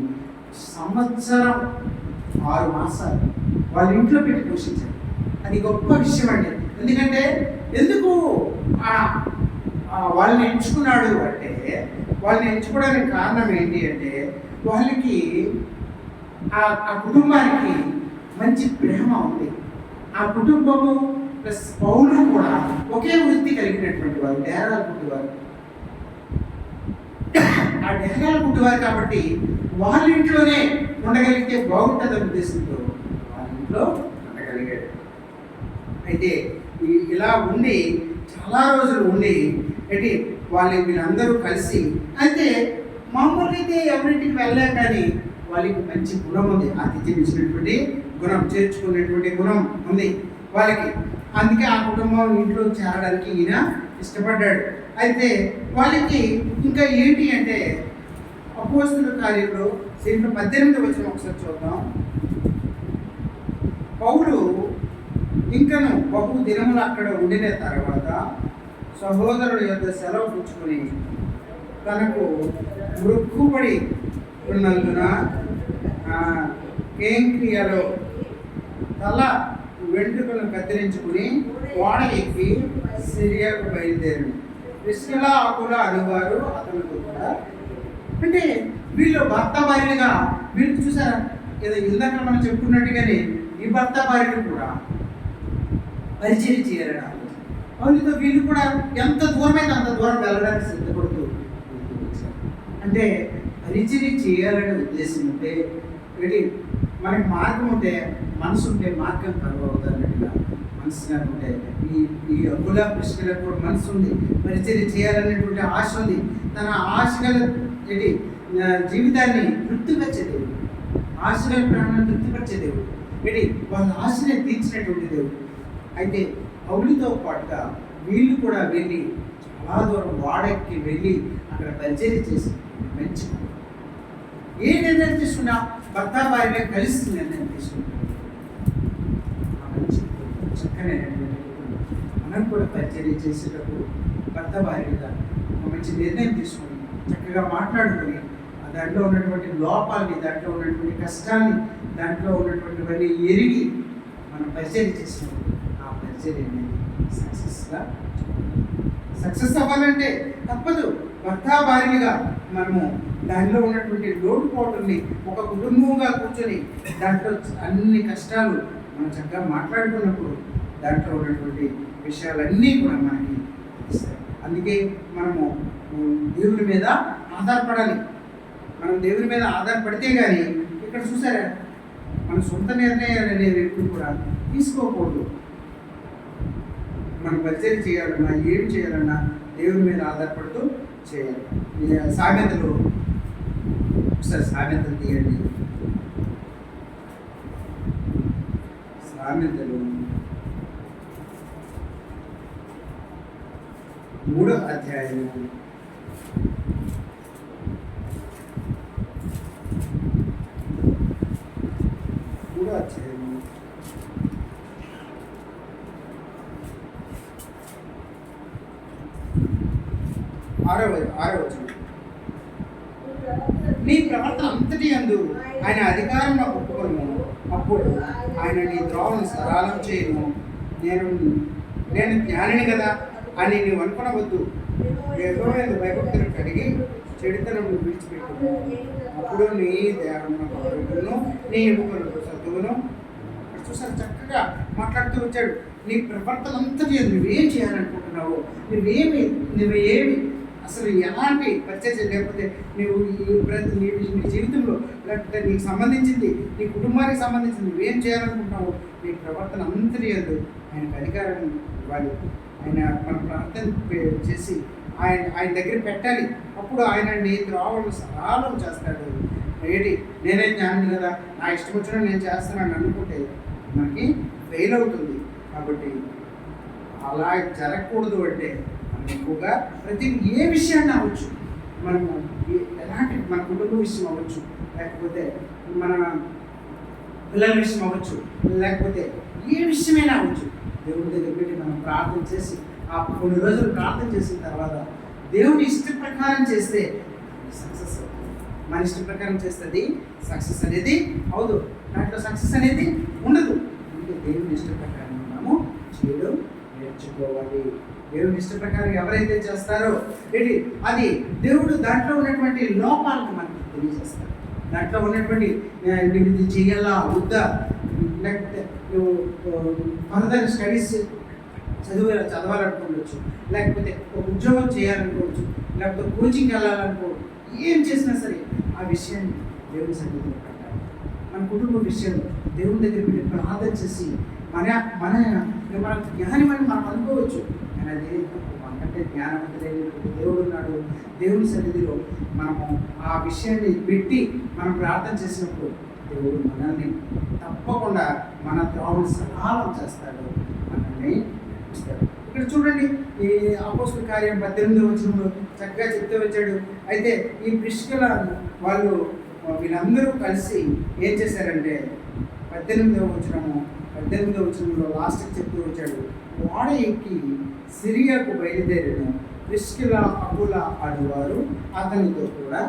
సంవత్సరం 6 మాసాలు వాళ్ళ ఇంట్లో పెట్టి పోషించారు. అది గొప్ప విషయం అండి. ఎందుకంటే ఎందుకు వాళ్ళని ఎంచుకున్నాడు అంటే, వాళ్ళని ఎంచుకోవడానికి కారణం ఏంటి అంటే వాళ్ళకి ఆ కుటుంబానికి మంచి ప్రేమ ఉంది. ఆ కుటుంబము ప్లస్ పౌలు కూడా ఒకే వృత్తి కలిగినటువంటి వారు, డేరాలు పుట్టివారు. ఆ డేరాలు పుట్టివారు కాబట్టి వాళ్ళ ఇంట్లోనే ఉండగలిగితే బాగుంటుందనే ఉద్దేశంతో వాళ్ళ ఇంట్లో ఉండగలిగాడు. అయితే ఇలా ఉండి చాలా రోజులు ఉండి ఏంటి వీళ్ళందరూ కలిసి, అయితే మామూలుగా అయితే ఎవరింటికి వెళ్ళాక కానీ వాళ్ళకి మంచి గుణం ఉంది, ఆతిథ్యం ఇచ్చినటువంటి గుణం, చేర్చుకునేటువంటి గుణం ఉంది వాళ్ళకి. అందుకే ఆ కుటుంబం ఇంట్లో చేరడానికి ఈయన ఇష్టపడ్డాడు. అయితే వాళ్ళకి ఇంకా ఏంటి అంటే అపోస్తలుల కార్యంలో దీంట్లో 18వ వచనం ఒకసారి చూద్దాం. పౌలు ఇంకను బహు దినములు అక్కడ ఉండిన తర్వాత సహోదరుడు యొక్క సెలవు పుచ్చుకొని తనకు మృక్కుబడి ఉన్నందున కేంక్రియాలో తల వెంట్రుకలను కత్తిరించుకుని ఓడ ఎక్కి సిరియాకు బయలుదేరాడు. ప్రిస్కిలా అకుల అనేవారు అతనితో కూడా. అంటే వీళ్ళు భర్త భార్యలుగా వీళ్ళు చూసారా, ఏదో ఇందాక మనం చెప్పుకున్నట్టుగానే ఈ భర్త భార్యలు కూడా పరిచయం చేయాలని వాళ్ళతో వీళ్ళు కూడా ఎంత దూరమైతే అంత దూరం వెళ్ళడానికి సిద్ధపడుతూ అంటే పరిచయం చేయాలనే ఉద్దేశం ఉంటే ఏంటి, మనకి మార్గం ఉంటే మనసు ఉంటే మార్గం కరువవుతానట్టుగా మనసు ఉంటే ఈ అకుల ప్రిస్కిలకు కూడా మనసు ఉంది, పరిచయం చేయాలనేటువంటి ఆశ ఉంది. తన ఆశగల ఏంటి జీవితాన్ని తృప్తిపరిచే దేవుడు, ఆశగల ప్రాణాన్ని తృప్తిపరిచే దేవుడు, ఏంటి వాళ్ళ ఆశని తీర్చినటువంటి దేవుడు. అయితే పౌలుతో పాటుగా వీళ్ళు కూడా వెళ్ళి చాలా దూరం వాడకి వెళ్ళి అక్కడ పరిచయం చేసి మంచి ఏ నిర్ణయం తీసుకున్నా భర్త భార్య కలిసి నిర్ణయం తీసుకుంటారు. మంచి చక్కనైనటువంటి మనం కూడా పరిచయం చేసేటప్పుడు భర్త భార్యగా మంచి నిర్ణయం తీసుకొని చక్కగా మాట్లాడుకొని దాంట్లో ఉన్నటువంటి లోపాలని, దాంట్లో ఉన్నటువంటి కష్టాన్ని, దాంట్లో ఉన్నటువంటివన్నీ ఎరిగి మనం పరిచయం చేసినప్పుడు ఆ పరిచయం సక్సెస్ అవ్వాలంటే తప్పదు. భర్త భార్యగా మనము దానిలో ఉన్నటువంటి లోటుపాటుల్ని ఒక కుటుంబంగా కూర్చొని దాంట్లో అన్ని కష్టాలు మనం చక్కగా మాట్లాడుకున్నప్పుడు దాంట్లో ఉన్నటువంటి విషయాలన్నీ కూడా మనకి అందుకే మనము దేవుని మీద ఆధారపడాలి. మనం దేవుని మీద ఆధారపడితే కానీ ఇక్కడ చూసారా మన సొంత నిర్ణయాలు అనేవి ఎప్పుడు కూడా తీసుకోకూడదు. మనం పరిచయం చేయాలన్నా ఏం చేయాలన్నా దేవుని మీద ఆధారపడుతూ చేయాలి. సామెతలు ఒకసారి సామెతలు తీయండి. సామెతలు 3వ అధ్యాయము 6వ వచనం. నీ ప్రవర్తన అంతటి యందు ఆయన అధికారం ఒప్పుకొను, అప్పుడు ఆయన నీ త్రోవను సరళం చేయను. నేను జ్ఞానిని కదా అని నీవు అనుకునవద్దు. యెహోవా భయభక్తులు కలిగి చెడుతనం విడిచిపెట్టును, అప్పుడు నీ దేహమును నీ ఎముకలకు సత్తువును. చూసారు చక్కగా మాట్లాడుతూ వచ్చాడు. నీ ప్రవర్తన అంతటి నువ్వేం చేయాలనుకుంటున్నావు, నువ్వేమి అసలు ఎలాంటి పరిచర్య లేకపోతే నువ్వు నీ జీవితంలో లేకపోతే నీకు సంబంధించింది నీ కుటుంబానికి సంబంధించింది నువ్వేం చేయాలనుకుంటున్నావు, నీ ప్రవర్తన అంతటి ఆయనకు అధికారం ఇవ్వాలి. ఆయన మన ప్రార్థన చేసి ఆయన దగ్గర పెట్టాలి. అప్పుడు ఆయన నీ త్రోవను సరళం చేస్తాడు. ఏంటి నేనే జ్ఞాని కదా నా ఇష్టం వచ్చినా నేను చేస్తున్నాను అనుకుంటే మనకి ఫెయిల్ అవుతుంది. కాబట్టి అలా జరగకూడదు. అంటే మనం ఎక్కువగా ప్రతి ఏ విషయాన్ని అవ్వచ్చు, మనము ఎలాంటి మన కుటుంబ విషయం అవ్వచ్చు, లేకపోతే మన పిల్లల విషయం అవ్వచ్చు, లేకపోతే ఏ విషయమైనా అవ్వచ్చు, దేవుడి దగ్గర పెట్టి మనం ప్రార్థన చేసి ఆ కొన్ని రోజులు ప్రార్థన చేసిన తర్వాత దేవుని ఇష్ట ప్రకారం చేస్తే సక్సెస్ అవుతుంది. మన ఇష్ట ప్రకారం చేస్తుంది సక్సెస్ అనేది అవదు. దాంట్లో సక్సెస్ అనేది ఉండదు. అందుకే దేవుని ఇష్ట ప్రకారం మనము చేయడం నేర్చుకోవాలి. దేవుని ఇష్ట ప్రకారం ఎవరైతే చేస్తారో అది దేవుడు దాంట్లో ఉన్నటువంటి లోపాలను మనకి తెలియజేస్తాడు. దాంట్లో ఉన్నటువంటి నువ్వు ఇది చేయాలా వద్దా, లేకపోతే నువ్వు ఫర్దర్ స్టడీస్ చదవాలనుకోవచ్చు, లేకపోతే ఒక ఉద్యోగం చేయాలనుకోవచ్చు, లేకపోతే కోచింగ్ వెళ్ళాలనుకోవచ్చు. ఏం చేసినా సరే ఆ విషయాన్ని దేవుని సన్నిధిలో పెట్టాలి. మన కుటుంబ విషయంలో దేవుని దగ్గర పెట్టి ప్రార్థన చేసి మన జ్ఞానమని మనం అనుకోవచ్చు. కానీ అది మనకంటే జ్ఞానవంతులైన దేవుడు ఉన్నాడు. దేవుని సన్నిధిలో మనము ఆ విషయాన్ని పెట్టి మనం ప్రార్థన చేసినప్పుడు దేవుడు మనల్ని తప్పకుండా మన త్రోవను సరళం చేస్తాడు, మనల్ని ఇస్తాడు. ఇక్కడ చూడండి, ఈ అపోస్తల కార్యం 18వ వచనంలో చక్కగా చెప్తూ వచ్చాడు. అయితే ఈ ప్రిస్కిల వాళ్ళు వీళ్ళందరూ కలిసి ఏం చేశారంటే 18వ వచనంలో లాస్ట్కి చెప్తూ వచ్చాడు. ఓడ ఎక్కి సిరియాకు బయలుదేరిన ప్రిస్కిల అకుల అడువారు అతనితో కూడా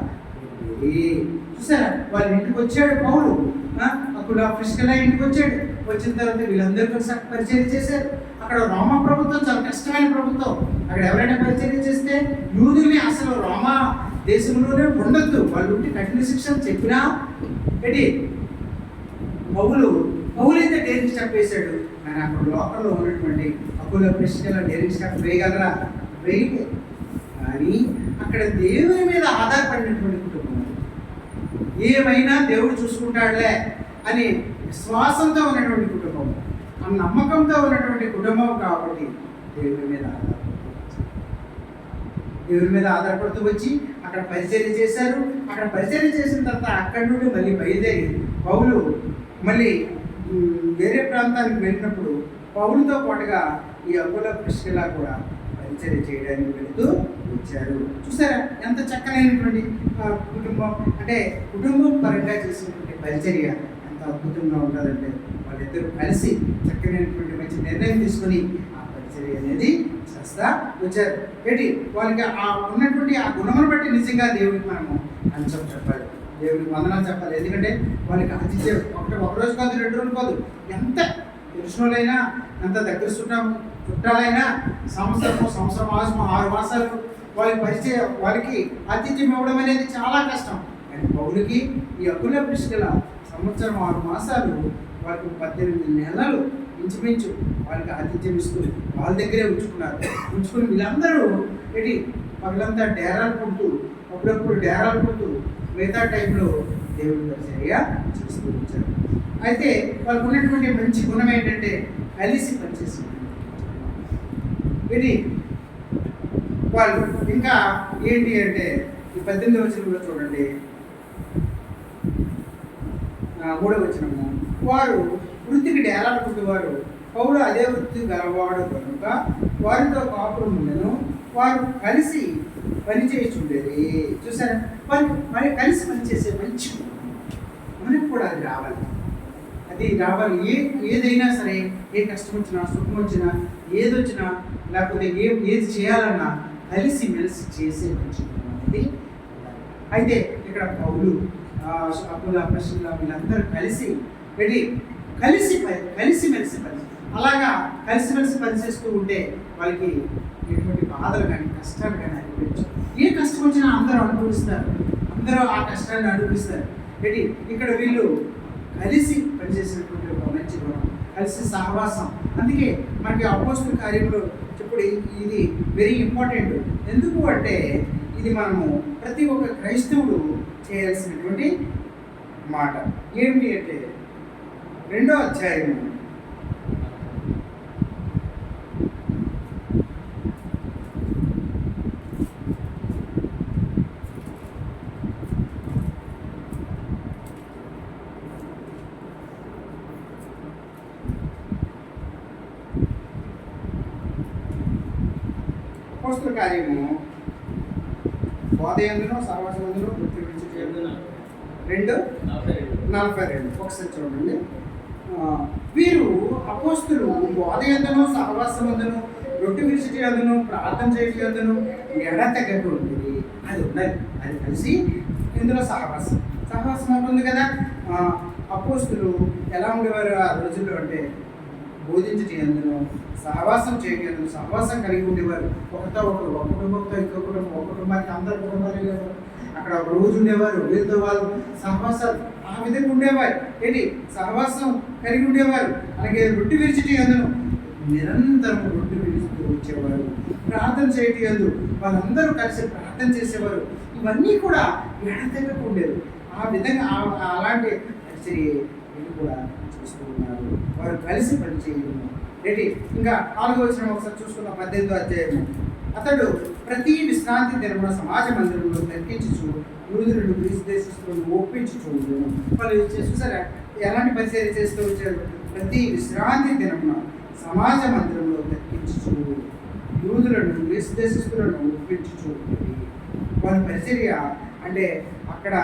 చూసారా. వాళ్ళ ఇంటికి వచ్చాడు పౌలు, అక్కడ ప్రిస్కిల ఇంటికి వచ్చాడు. వచ్చిన తర్వాత వీళ్ళందరికీ పరిచయం చేశారు. అక్కడ రోమా ప్రభుత్వం చాలా కష్టమైన ప్రభుత్వం. అక్కడ ఎవరైనా పరిచయం చేస్తే యూదుల్ని అసలు రోమా దేశంలోనే ఉండొద్దు, వాళ్ళు ఉంటే కఠిన శిక్షలు చెప్పినా పౌలైతే డైరింగ్ స్టాప్ వేశాడు. కానీ అక్కడ లోకల్లో ఉన్నటువంటి అకుల ప్రిస్కిల డైరింగ్ స్టాప్ వేయగలరా? వేయలేదు. కానీ అక్కడ దేవుని మీద ఆధారపడినటువంటి కుటుంబం, ఏమైనా దేవుడు చూసుకుంటాడులే అని విశ్వాసంతో ఉన్నటువంటి కుటుంబం, ఆ నమ్మకంతో ఉన్నటువంటి కుటుంబం. కాబట్టి దేవుని మీద ఆధారపడుతూ వచ్చి అక్కడ పరిచర్య చేశారు. అక్కడ పరిచర్య చేసిన తర్వాత అక్కడి నుండి మళ్ళీ బయలుదేరి పౌలు మళ్ళీ వేరే ప్రాంతానికి వెళ్ళినప్పుడు పౌలుతో పాటుగా ఈ అకుల ప్రిస్కిల కూడా పరిచర్య చేయడానికి వెళుతూ వచ్చారు. చూసారా ఎంత చక్కనైనటువంటి కుటుంబం, అంటే కుటుంబం పరంగా చేసినటువంటి పరిచర్య ఎంత అద్భుతంగా ఉంటుందంటే వాళ్ళిద్దరూ కలిసి చక్కనైనటువంటి మంచి నిర్ణయం తీసుకొని ఆ పరిచర్య అనేది చేస్తా వచ్చారు. వాళ్ళకి ఆ ఉన్నటువంటి ఆ గుణమును బట్టి నిజంగా దేవుడికి మనము అంచం చెప్పాలి, దేవుడికి వందనాలు చెప్పాలి. ఎందుకంటే వాళ్ళకి ఆతిథ్యం ఒక రోజు కాదు, 2 రోజులు కాదు, ఎంత తెలిసినోళ్ళైనా ఎంత దగ్గర చుట్టాలైనా సంవత్సరం 6 మాసాలు వాళ్ళకి ఆతిథ్యం ఇవ్వడం అనేది చాలా కష్టం. కానీ పౌలుకి ఈ అకుల ప్రిస్కిల సంవత్సరం 6 మాసాలు వాళ్ళకి 18 నెలలు ఇంచుమించు వాళ్ళకి ఆతిథ్యం ఇస్తూ వాళ్ళ దగ్గరే ఉంచుకుని వీళ్ళందరూ ఏంటి పగలంతా డేరాలు పుడుతూ అప్పుడప్పుడు డేరాలు పుడుతూ మిగతా టైంలో దేవుడి పరిచర్య చేస్తూ వచ్చారు. అయితే వాళ్ళకు ఉన్నటువంటి మంచి గుణం ఏంటంటే కలిసి పనిచేసింది. ఇది వాళ్ళు ఇంకా ఏంటి అంటే ఈ 18వ వచనంలో చూడండి, 3వ వచనము, వారు వృత్తికి డేరాలు పుట్టేవారు, పౌలు అదే వృత్తి గలవాడు కనుక వారితో కాపురం ఉండెను, వారు కలిసి పనిచేస్తుండేది. చూసారా, మరి కలిసి పనిచేసే మంచి మనకు కూడా అది రావాలి. ఏదైనా సరే, ఏ కష్టం వచ్చినా సుఖం వచ్చినా ఏదొచ్చినా లేకపోతే ఏది చేయాలన్నా కలిసి మెలిసి చేసే మంచి అనేది. అయితే ఇక్కడ పౌలు అప్పుల ప్రశ్నల వీళ్ళందరూ కలిసిమెలిసి పని అలాగా కలిసిమెలిసి పనిచేస్తూ ఉంటే వాళ్ళకి ఎటువంటి బాధలు కానీ కష్టాలు కానీ అనిపించవు. ఏ కష్టం వచ్చినా అందరూ అనుభవిస్తారు, అందరూ ఆ కష్టాన్ని అనుభవిస్తారు. ఇక్కడ వీళ్ళు కలిసి పనిచేసినటువంటి ఒక మంచి గుణం, కలిసి సహవాసం. అందుకే మనకి అపోస్తల కార్యంలో ఇప్పుడు ఇది వెరీ ఇంపార్టెంట్. ఎందుకు అంటే ఇది మనము ప్రతి ఒక్క క్రైస్తవుడు చేయాల్సినటువంటి మాట. ఏమిటి అంటే 2వ అధ్యాయము అపోస్తల కార్యము బోధయందును సహవాసమందును వృత్తి విడిచిపెట్టుట 2:42 ఒకసారి చూడండి. వీరు అపోస్తులు బోధయందును సహవాసమందును రొట్టె విడిచిపెట్టుటయందును ప్రార్థన చేయుటయందును ఎడతెగక ఉండేది. అది ఉండాలి, అది కలిసి ఇందులో సహవాసం ఉంటుంది కదా. అపోస్తులు ఎలా ఉండేవారు ఆ రోజుల్లో అంటే బోధించటందును సహవాసం చేయటందును సహవాసం కలిగి ఉండేవారు. ఒకరితో ఒకరు, ఒక కుటుంబంతో ఇంకో కుటుంబం, ఒక కుటుంబానికి అందరు కుటుంబాలు ఉండేవారు. అక్కడ ఒక రోజు ఉండేవారు, వీళ్ళతో వాళ్ళు సహవాసాలు ఆ విధంగా ఉండేవారు. సహవాసం కలిగి ఉండేవారు. అలాగే రొట్టె విడిచిటందును నిరంతరం రొట్టె విడుస్తూ వచ్చేవారు. ప్రార్థన చేయటందు వాళ్ళందరూ కలిసి ప్రార్థన చేసేవారు. ఇవన్నీ కూడా ఎడతెగక ఉండేది. ఆ విధంగా అలాంటి పరిచర్య కూడా చూస్తూ ఉన్నారు. వారు కలిసి పనిచేయడం. ఇంకా 4వ వచనం ఒకసారి చూసుకున్న 18వ అధ్యాయము, అతడు ప్రతి విశ్రాంతి దినమున సమాజ మందిరంలో తర్కించుచు యూదులను గ్రీసు దేశస్తులను ఒప్పించుచు వాళ్ళు చూసారా ఎలాంటి పరిచర్య చేస్తూ వచ్చారు. ప్రతి విశ్రాంతి దినమున సమాజ మందిరంలో తర్కించుచు యూదులను గ్రీసు దేశస్తులను ఒప్పించుచు వాళ్ళ పరిచర్య. అంటే అక్కడ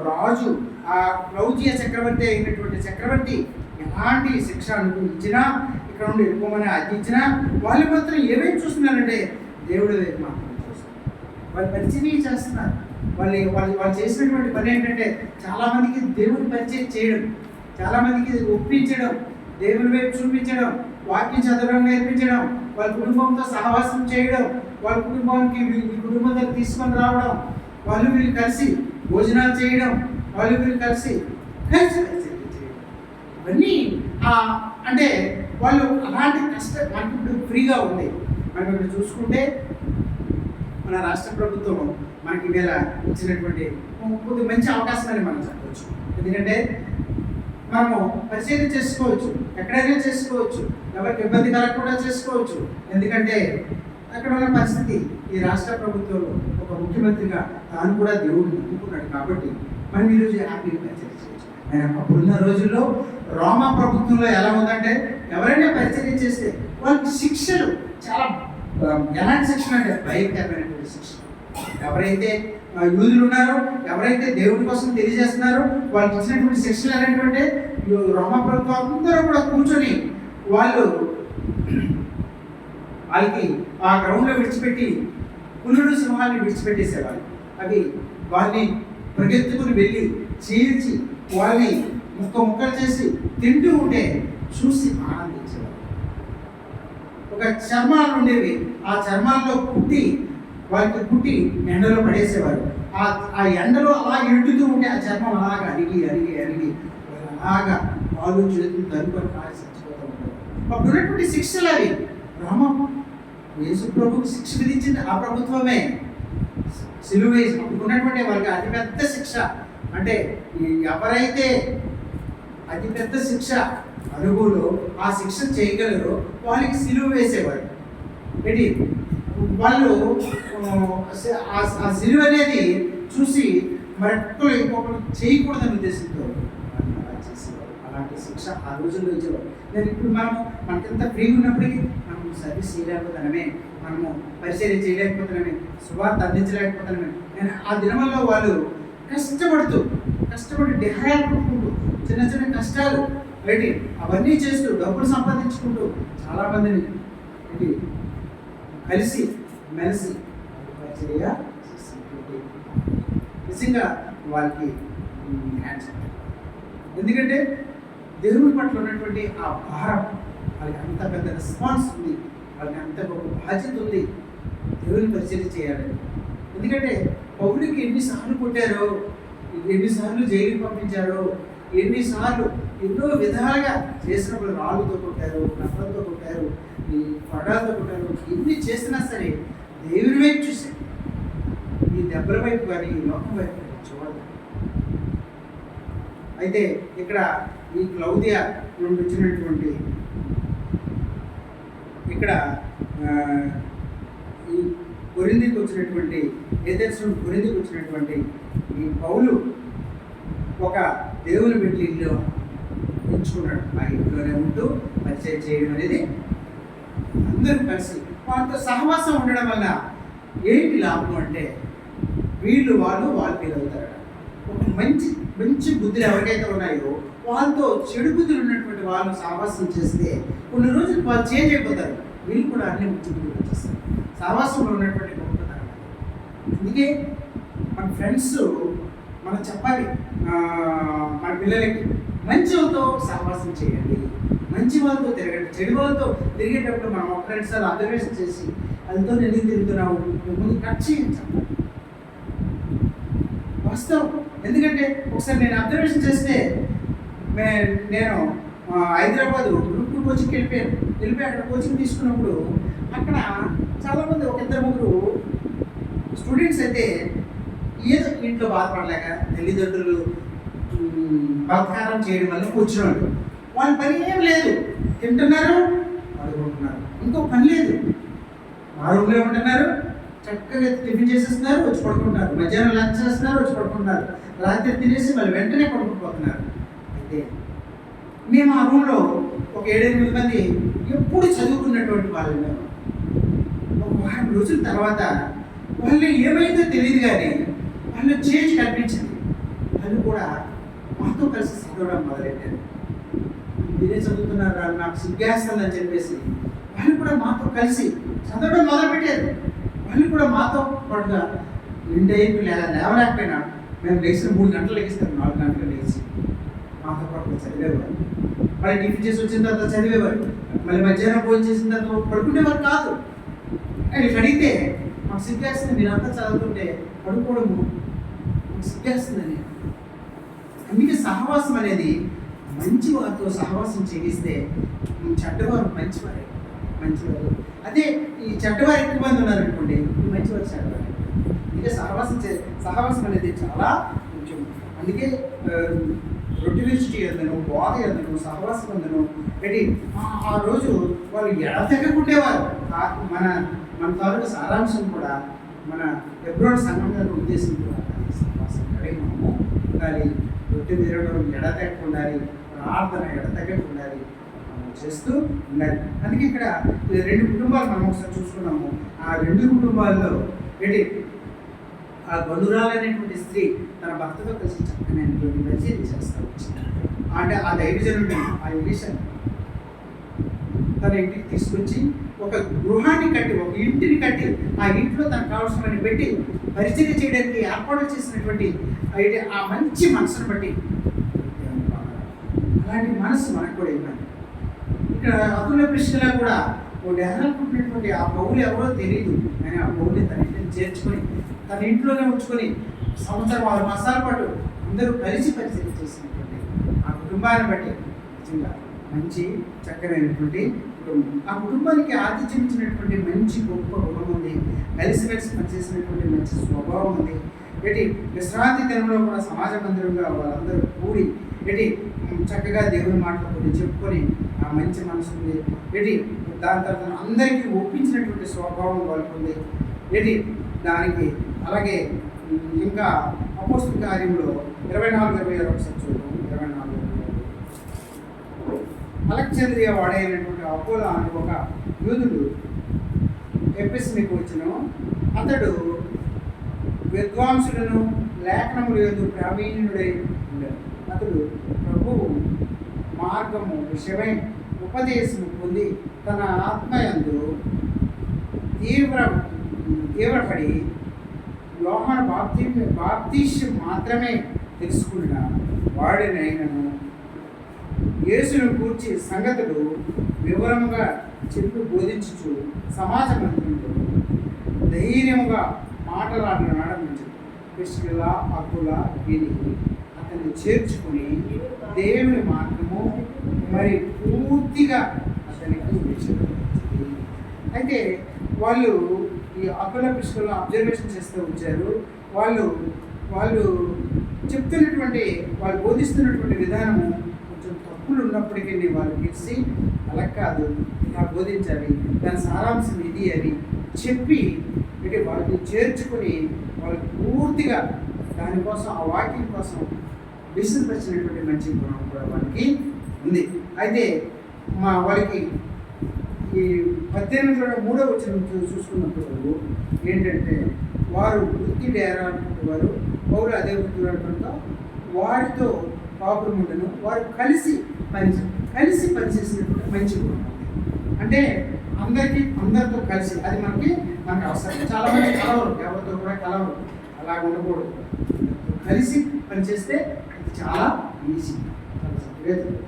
రాజు ఆ క్లౌజియ చక్రవర్తి అయినటువంటి చక్రవర్తి ఎలాంటి శిక్ష అనుభవించినా, ఇక్కడ నుండి వెళ్ళిపోమని ఆజ్ఞించినా వాళ్ళు మాత్రం ఏమేమి చూస్తున్నారంటే దేవుడు వైపు మాత్రం చూస్తున్నారు. వాళ్ళు పరిచర్య చేస్తున్నారు. వాళ్ళు చేసినటువంటి పని ఏంటంటే చాలామందికి దేవుని పరిచయం చేయడం, చాలామందికి ఒప్పించడం, దేవుని వైపు చూపించడం, వాక్యం చదవడం నేర్పించడం, వాళ్ళ కుటుంబంతో సహవాసం చేయడం, వాళ్ళ కుటుంబానికి కుటుంబంతో తీసుకొని రావడం, వాళ్ళు వీళ్ళు కలిసి భోజనాలు చేయడం, వాళ్ళు వీళ్ళు కలిసి చేయడం. ఇవన్నీ అంటే వాళ్ళు అలాంటి కష్టం మనకి ఇప్పుడు ఫ్రీగా ఉంది. మనం ఇక్కడ చూసుకుంటే మన రాష్ట్ర ప్రభుత్వం మనకి వేళ ఇచ్చినటువంటి కొద్దిగా మంచి అవకాశం అని మనం చెప్పవచ్చు. ఎందుకంటే మనము పరిచయం చేసుకోవచ్చు, ఎక్కడైనా చేసుకోవచ్చు, ఎవరికి ఇబ్బంది కలగకుండా చేసుకోవచ్చు. ఎందుకంటే అక్కడ ఉన్న పరిస్థితి ఈ రాష్ట్ర ప్రభుత్వంలో ఒక ముఖ్యమంత్రిగా తాను కూడా దేవుడు నమ్ముకున్నాడు కాబట్టి మనం ఈరోజు హ్యాపీగా పరిచయం చేయొచ్చు. అప్పుడున్న రోజుల్లో రోమా ప్రభుత్వంలో ఎలా ఉందంటే ఎవరైనా పరిచయం చేస్తే వాళ్ళకి శిక్షలు చాలా ఎలాంటి శిక్షలు అంటే భయంకరమైనటువంటి శిక్షలు. ఎవరైతే యూదులు ఉన్నారో, ఎవరైతే దేవుడి కోసం తెలియజేస్తున్నారో వాళ్ళకి ఇచ్చినటువంటి శిక్షలు అనేటువంటి రోమా ప్రభుత్వం అందరూ కూడా కూర్చొని వాళ్ళకి ఆ గ్రౌండ్లో విడిచిపెట్టి పులుడు సింహాన్ని విడిచిపెట్టేసేవాళ్ళు. అవి వాళ్ళని పరిగెత్తుకుని వెళ్ళి చీల్చి వాళ్ళని ముక్కలు చేసి తింటూ ఉంటే చూసి ఆనందించేవారు. ఒక చర్మాలు ఉండేవి, ఆ చర్మాల్లో కుట్టి ఎండలో పడేసేవారు. ఆ ఎండలో అలా ఎండుతూ ఉంటే ఆ చర్మం అలాగా అరిగి అలాగా వాళ్ళు చేతులు తరుపుని చచ్చిపోతూ ఉంటారు. అప్పుడు ఉన్నటువంటి శిక్షలు అవి. యేసు ప్రభుకు శిక్ష విధించింది ఆ ప్రభుత్వమే. సిలువ వేసి అప్పుడు ఉన్నటువంటి వారికి అతిపెద్ద శిక్ష, అంటే ఎవరైతే అతిపెద్ద శిక్ష అనుభూలో ఆ శిక్ష చేయగలరో వాళ్ళకి సిలువ వేసేవారు. ఏంటి వాళ్ళు ఆ సిలువ అనేది చూసి మరొకరు ఇంకొకరు చేయకూడదని ఉద్దేశంతో అలా చేసేవారు. అలాంటి శిక్ష ఆ రోజుల్లో ఇచ్చేవారు. నేను ఇప్పుడు మనకంత ఫ్రీగా ఉన్నప్పటికీ మనము సర్వీస్ చేయలేకపోతున్నామే, మనము పరిచర్య చేయలేకపోతున్నామే, సువార్త అందించలేకపోతున్నామే. నేను ఆ దినముల్లో వాళ్ళు కష్టపడి దేహాలు కొట్టుకుంటూ చిన్న చిన్న కష్టాలు ఏంటి అవన్నీ చేస్తూ డబ్బులు సంపాదించుకుంటూ చాలామందిని ఏంటి కలిసి మెలిసి పరిచర్య చేసినటువంటి నిజంగా వాళ్ళకి హ్యాండ్స్. ఎందుకంటే దేవుని పట్ల ఉన్నటువంటి ఆ భారం, వాళ్ళకి అంత పెద్ద రెస్పాన్స్ ఉంది, వాళ్ళకి అంత గొప్ప బాధ్యత ఉంది దేవుని పరిచర్య చేయాలని. ఎందుకంటే పౌరుడికి ఎన్నిసార్లు కొట్టారో, ఎన్నిసార్లు జైలుకి పంపించారో, ఎన్నిసార్లు ఎన్నో విధాలుగా చేసినప్పుడు రాళ్ళతో కొట్టారు, కప్పలతో కొట్టారు, ఈ పడాలతో కొట్టారు. ఎన్ని చేసినా సరే దేవుని వైపు చూశారు, ఈ దెబ్బల వైపు కానీ ఈ లోకం వైపు చూడాలి. అయితే ఇక్కడ ఈ క్లౌదియా నుండి వచ్చినటువంటి ఇక్కడ ఈ కొరింథీకి వచ్చినటువంటి ఏథెన్స్ నుండి కొరింథీకి వచ్చినటువంటి ఈ పౌలు ఒక దేవుని బిడ్డ ఇల్లు ఎంచుకున్నాడు. ఆ ఇంట్లోనే ఉంటూ పరిచయం చేయడం అనేది అందరూ కలిసి వాళ్ళతో సహవాసం ఉండడం వల్ల ఏంటి లాభం అంటే వాళ్ళు ఫీల్ అవుతారు. ఒక మంచి బుద్ధులు ఎవరికైతే ఉన్నాయో వాళ్ళతో చెడు బుద్ధులు ఉన్నటువంటి వాళ్ళు సహవాసం చేస్తే కొన్ని రోజులు వాళ్ళు చేంజ్ అయిపోతారు. వీళ్ళు కూడా అన్ని మంచి బుద్ధులు వచ్చేస్తారు. సహవాసంలో ఉన్నటువంటి గొప్పతనం. అందుకే మన ఫ్రెండ్స్ మనం చెప్పాలి మన పిల్లలకి, మంచి వాళ్ళతో సహవాసం చేయండి, మంచి వాళ్ళతో తిరగండి. చెడు వాళ్ళతో తిరిగేటప్పుడు మనం ఒక రెండుసార్లు అబ్జర్వేషన్ చేసి వాళ్ళతో ఎందుకు తిరుగుతున్నావు ముందు కట్ చేయండి చెప్పాలి. వాస్తవం. ఎందుకంటే ఒకసారి నేను అబ్జర్వేషన్ చేస్తే నేను హైదరాబాద్ గురుకుల కోచింగ్కి వెళ్ళిపోయి అక్కడ కోచింగ్ తీసుకున్నప్పుడు అక్కడ చాలామంది ఒక ఇద్దరు ముగ్గురు స్టూడెంట్స్ అయితే ఏదో ఇంట్లో బాధపడలేక తల్లిదండ్రులు బలత్కారం చేయడం వల్ల కూర్చున్నాడు. వాళ్ళ పని ఏం లేదు, తింటున్నారు, పడుకుంటున్నారు, ఇంకో పని లేదు. ఆ రూమ్లో ఉంటున్నారు, చక్కగా టిఫిన్ చేసేస్తున్నారు, వచ్చి పడుకుంటున్నారు, మధ్యాహ్నం లంచ్ చేస్తున్నారు, వచ్చి పడుకుంటున్నారు, రాత్రి తినేసి మళ్ళీ వెంటనే పడుకుంటుపోతున్నారు. అయితే మేము ఆ రూమ్లో ఒక 7-8 మంది ఎప్పుడు చదువుకున్నటువంటి వాళ్ళు. ఒక వారం రోజుల తర్వాత వాళ్ళు ఏమైందో తెలియదు కానీ వాళ్ళు చేంజ్ కనిపించింది. వాళ్ళు కూడా మాతో కలిసి చదవడం మొదలెట్టారు. మీరే చదువుతున్నారు, నాకు సిగ్గేస్తుందని చెప్పేసి వాళ్ళు కూడా మాతో కలిసి చదవడం మొదలుపెట్టారు. వాళ్ళు కూడా మాతో పాటుగా ఇంటైపు లేవలేకపోయినా మేము లేచిన 3 గంటలు లెగిస్తాం, 4 గంటలు లేచి మాతో పాటు చదివేవారు. మళ్ళీ టిఫిన్ చేసి వచ్చిన తర్వాత చదివేవారు, మళ్ళీ మధ్యాహ్నం భోజనం చేసిన తర్వాత పడుకునేవారు కాదు. వీళ్ళకి అడిగితే మాకు సిగ్గేస్తుంది, మీరంతా చదువుతుంటే పడుకోవడము మాకు సిగ్గేస్తుందని. అందుకే సహవాసం అనేది మంచి వారితో సహవాసం చేయిస్తే చెడ్డవారు మంచివారు. అదే ఈ చెడ్డవారు ఎక్కువ మంది ఉన్నారనుకోండి, ఈ మంచివారు చెడ్డవారు. అందుకే సహవాసం అనేది చాలా ముఖ్యం. అందుకే రొట్టె విడిచి అందను, బోధ అందను, సహవాసం అందను పెట్టి ఆ రోజు వాళ్ళు ఎడతెగకుండేవారు. మన తాలూకు సారాంశం కూడా మన ఎబ్రోడ్ సంఘం ఉద్దేశం కూడా సహవాసం కలిగి మనము ఉండాలి. రొట్టె తిరగడం ఎడతెగకుండాలి, ప్రార్థన ఎడతెగకుండాలి చేస్తూ ఉండాలి. అందుకే ఇక్కడ 2 కుటుంబాలు మనం ఒకసారి చూసుకున్నాము. ఆ 2 కుటుంబాల్లో ఏంటి ఆ గనురాలైనటువంటి స్త్రీ తన భర్తతో కలిసి చక్కనైనటువంటి పరిచయం చేస్తూ వచ్చింది. అంటే ఆ దైవజనుడిని, ఆ ఎలీషాని తన ఇంటికి తీసుకొచ్చి ఒక గృహాన్ని కట్టి, ఒక ఇంటిని కట్టి, ఆ ఇంట్లో తనకు కావాల్సిన పెట్టి పరిచయం చేయడానికి ఏర్పాటు చేసినటువంటి ఆ మంచి మనసును బట్టి అలాంటి మనసు మనకు కూడా ఇవ్వాలి. ఇక్కడ అతుల ప్రశ్నలా కూడా ఓ డెవలప్మెంట్ ఆ పౌలు ఎవరో తెలియదు, కానీ ఆ పౌల్ని తన ఇంటిని చేర్చుకొని తన ఇంట్లోనే ఉంచుకొని సంవత్సరం 6 మాసాల పాటు అందరూ కలిసి పరిచయం చేసినటువంటి ఆ కుటుంబాన్ని బట్టి నిజంగా మంచి చక్కనైనటువంటి కుటుంబం. ఆ కుటుంబానికి ఆతిథ్యం ఇచ్చినటువంటి మంచి గొప్ప గుణం ఉంది. కలిసిమెలిసి పనిచేసినటువంటి మంచి స్వభావం ఉంది. విశ్రాంతి దినంలో కూడా సమాజ మందిరంగా వాళ్ళందరూ కూడి చక్కగా దేవుని మాటలు కొన్ని చెప్పుకొని ఆ మంచి మనసు ఉంది. దాని తర్వాత అందరికీ ఒప్పించినటువంటి స్వభావం వాళ్ళకు ఉంది. దానికి అలాగే ఇంకా అపోస్తల కార్యంలో 24:26 ఒకసారి చూద్దాం. 24:26 అలెగ్జాంద్రియా వాడైనటువంటి అపోలో అనే ఒక యూదుడు ఎఫెసుకు వచ్చెను. అతడు విద్వాంసులను లేఖనముల యందు ప్రావీణ్యుడై ఉండెను. అతడు ప్రభువు మార్గము విషయమై ఉపదేశము పొంది తన ఆత్మయందు తీవ్రపడి యోహాను బాప్తీసం మాత్రమే తెలుసుకున్న వాడినైనను యేసును గూర్చి సంగతులు వివరముగా చెప్పి బోధించుచు సమాజ మందిరంలో ధైర్యముగా మాటలాడిన ప్రారంభించాడు. ప్రిస్కిల్ల అకుల విని అతన్ని చేర్చుకుని దేవుని మార్గము మరి పూర్తిగా అతనికి విషయం. అయితే వాళ్ళు ఈ అకుల ప్రిస్కిల్ల అబ్జర్వేషన్ చేస్తూ వచ్చారు. వాళ్ళు చెప్తున్నటువంటి వాళ్ళు బోధిస్తున్నటువంటి విధానము కొంచెం తప్పులు ఉన్నప్పటికీ వాళ్ళు తెలిసి అలా కాదు, ఇలా బోధించాలి, దాని సారాంశం ఇది అని చెప్పి వాళ్ళని చేర్చుకొని వాళ్ళు పూర్తిగా దానికోసం ఆ వాక్యం కోసం విసిరిపరిచినటువంటి మంచి గుణం కూడా వాళ్ళకి ఉంది. అయితే వాళ్ళకి ఈ 18:3 వచనం చూసుకున్నప్పుడు ఏంటంటే వారు వృత్తి డేరాడుకుంటూ వారు పౌరు అదే వృత్తి వాడుకుంటూ వారితో కాపురం ఉండను. వారు కలిసి పనిచేసినటువంటి మంచి గుణం అంటే అందరితో కలిసి అది మనకి అవసరం. చాలామంది కలవరు, ఎవరితో కూడా కలవరు, అలా ఉండకూడదు. కలిసి పనిచేస్తే అది చాలా ఈజీ, చాలా చక్కగా జరుగుతుంది.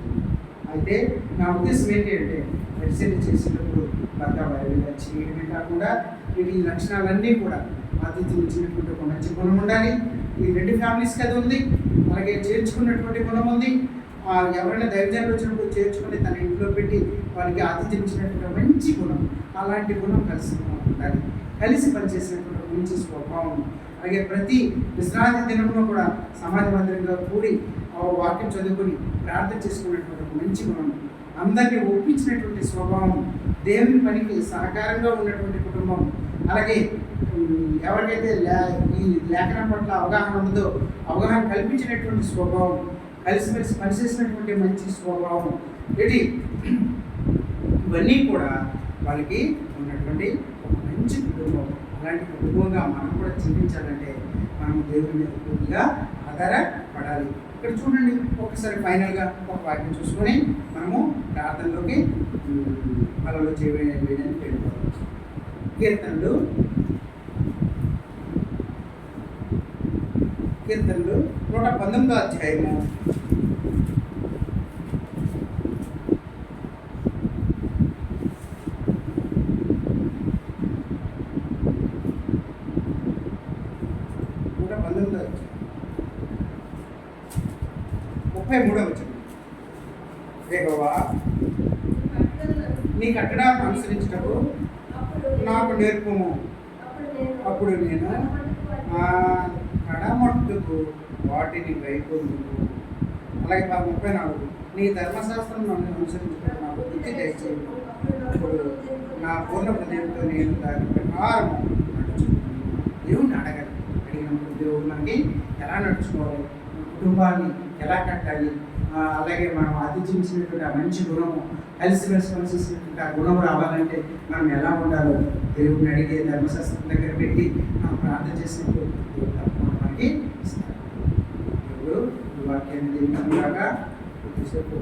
అయితే నా ఉద్దేశం ఏంటి అంటే పరిశీలన చేసినప్పుడు భర్త భార్యగా చేయడమే కాకుండా ఈ లక్షణాలన్నీ కూడా ఆతిథ్యం ఇచ్చినటువంటి ఒక మంచి గుణం ఉండాలి. ఈ 2 ఫ్యామిలీస్కి అది ఉంది. అలాగే చేర్చుకున్నటువంటి గుణం ఉంది. ఎవరైనా దైవజనులు వచ్చినప్పుడు చేర్చుకొని తన ఇంట్లో పెట్టి వాళ్ళకి ఆతిథ్యం ఇచ్చినటువంటి మంచి గుణం, అలాంటి గుణం కలిసి ఉండాలి. కలిసి పనిచేసినటువంటి మంచి స్వభావం. అలాగే ప్రతి విశ్రాంతి దినంలో కూడా సమాజ మందిరంగా కూడి వాక్యం చదువుకొని ప్రార్థన చేసుకున్నటువంటి ఒక మంచి గుణం, అందరినీ ఒప్పించినటువంటి స్వభావం, దేవుని పనికి సహకారంగా ఉన్నటువంటి కుటుంబం. అలాగే ఎవరికైతే ఈ లేఖనం పట్ల అవగాహన ఉందో అవగాహన కల్పించినటువంటి స్వభావం, కలిసిమెలిసి పనిచేసినటువంటి మంచి స్వభావం, ఇవన్నీ కూడా వాళ్ళకి ఉన్నటువంటి ఒక మంచి కుటుంబం. అలాంటి కుటుంబంగా మనం కూడా జీవించాలంటే మనం దేవుని మీద పూర్తిగా ఆధారపడాలి. ఇక్కడ చూడండి, ఒకసారి ఫైనల్గా ఒక వాక్యం చూసుకొని మనము ప్రార్థనలోకి అలలో చేయడానికి వెళ్ళిపోవాలి. కీర్తనలు 119వ అధ్యాయము 33వ వచనం. యెహోవా నీ కట్టడాలను అనుసరించుటకు నాకు నేర్పుము, అప్పుడు నేను కడమట్టుకు వాటిని వైకొందుకు. అలాగే 34 నీ ధర్మశాస్త్రం నన్ను అనుసరించుటకు నాకు బుద్ధి దయచేయు, అప్పుడు నా పూర్ణ హృదయంతో నేను దాని ప్రకారం నడుచుకున్నాను. దేవుణ్ణి అడిగినప్పుడు దేవుడు మనకి ఎలా నడుచుకోవాలి, కుటుంబాన్ని ఎలా కట్టాలి, అలాగే మనం ఆతిథ్యించినటువంటి ఆ మంచి గుణము, కలిసిమెలిసి పనిచేసినటువంటి ఆ గుణం రావాలంటే మనం ఎలా ఉండాలో దేవుడిని అడిగే ధర్మశాస్త్రం దగ్గర పెట్టి మనం ప్రార్థన చేసినప్పుడు దేవుడు తప్పకుండా మనకి ఇస్తాడు. దేవుడు ఈ వాక్యాన్ని దీనికి కొద్దిసేపు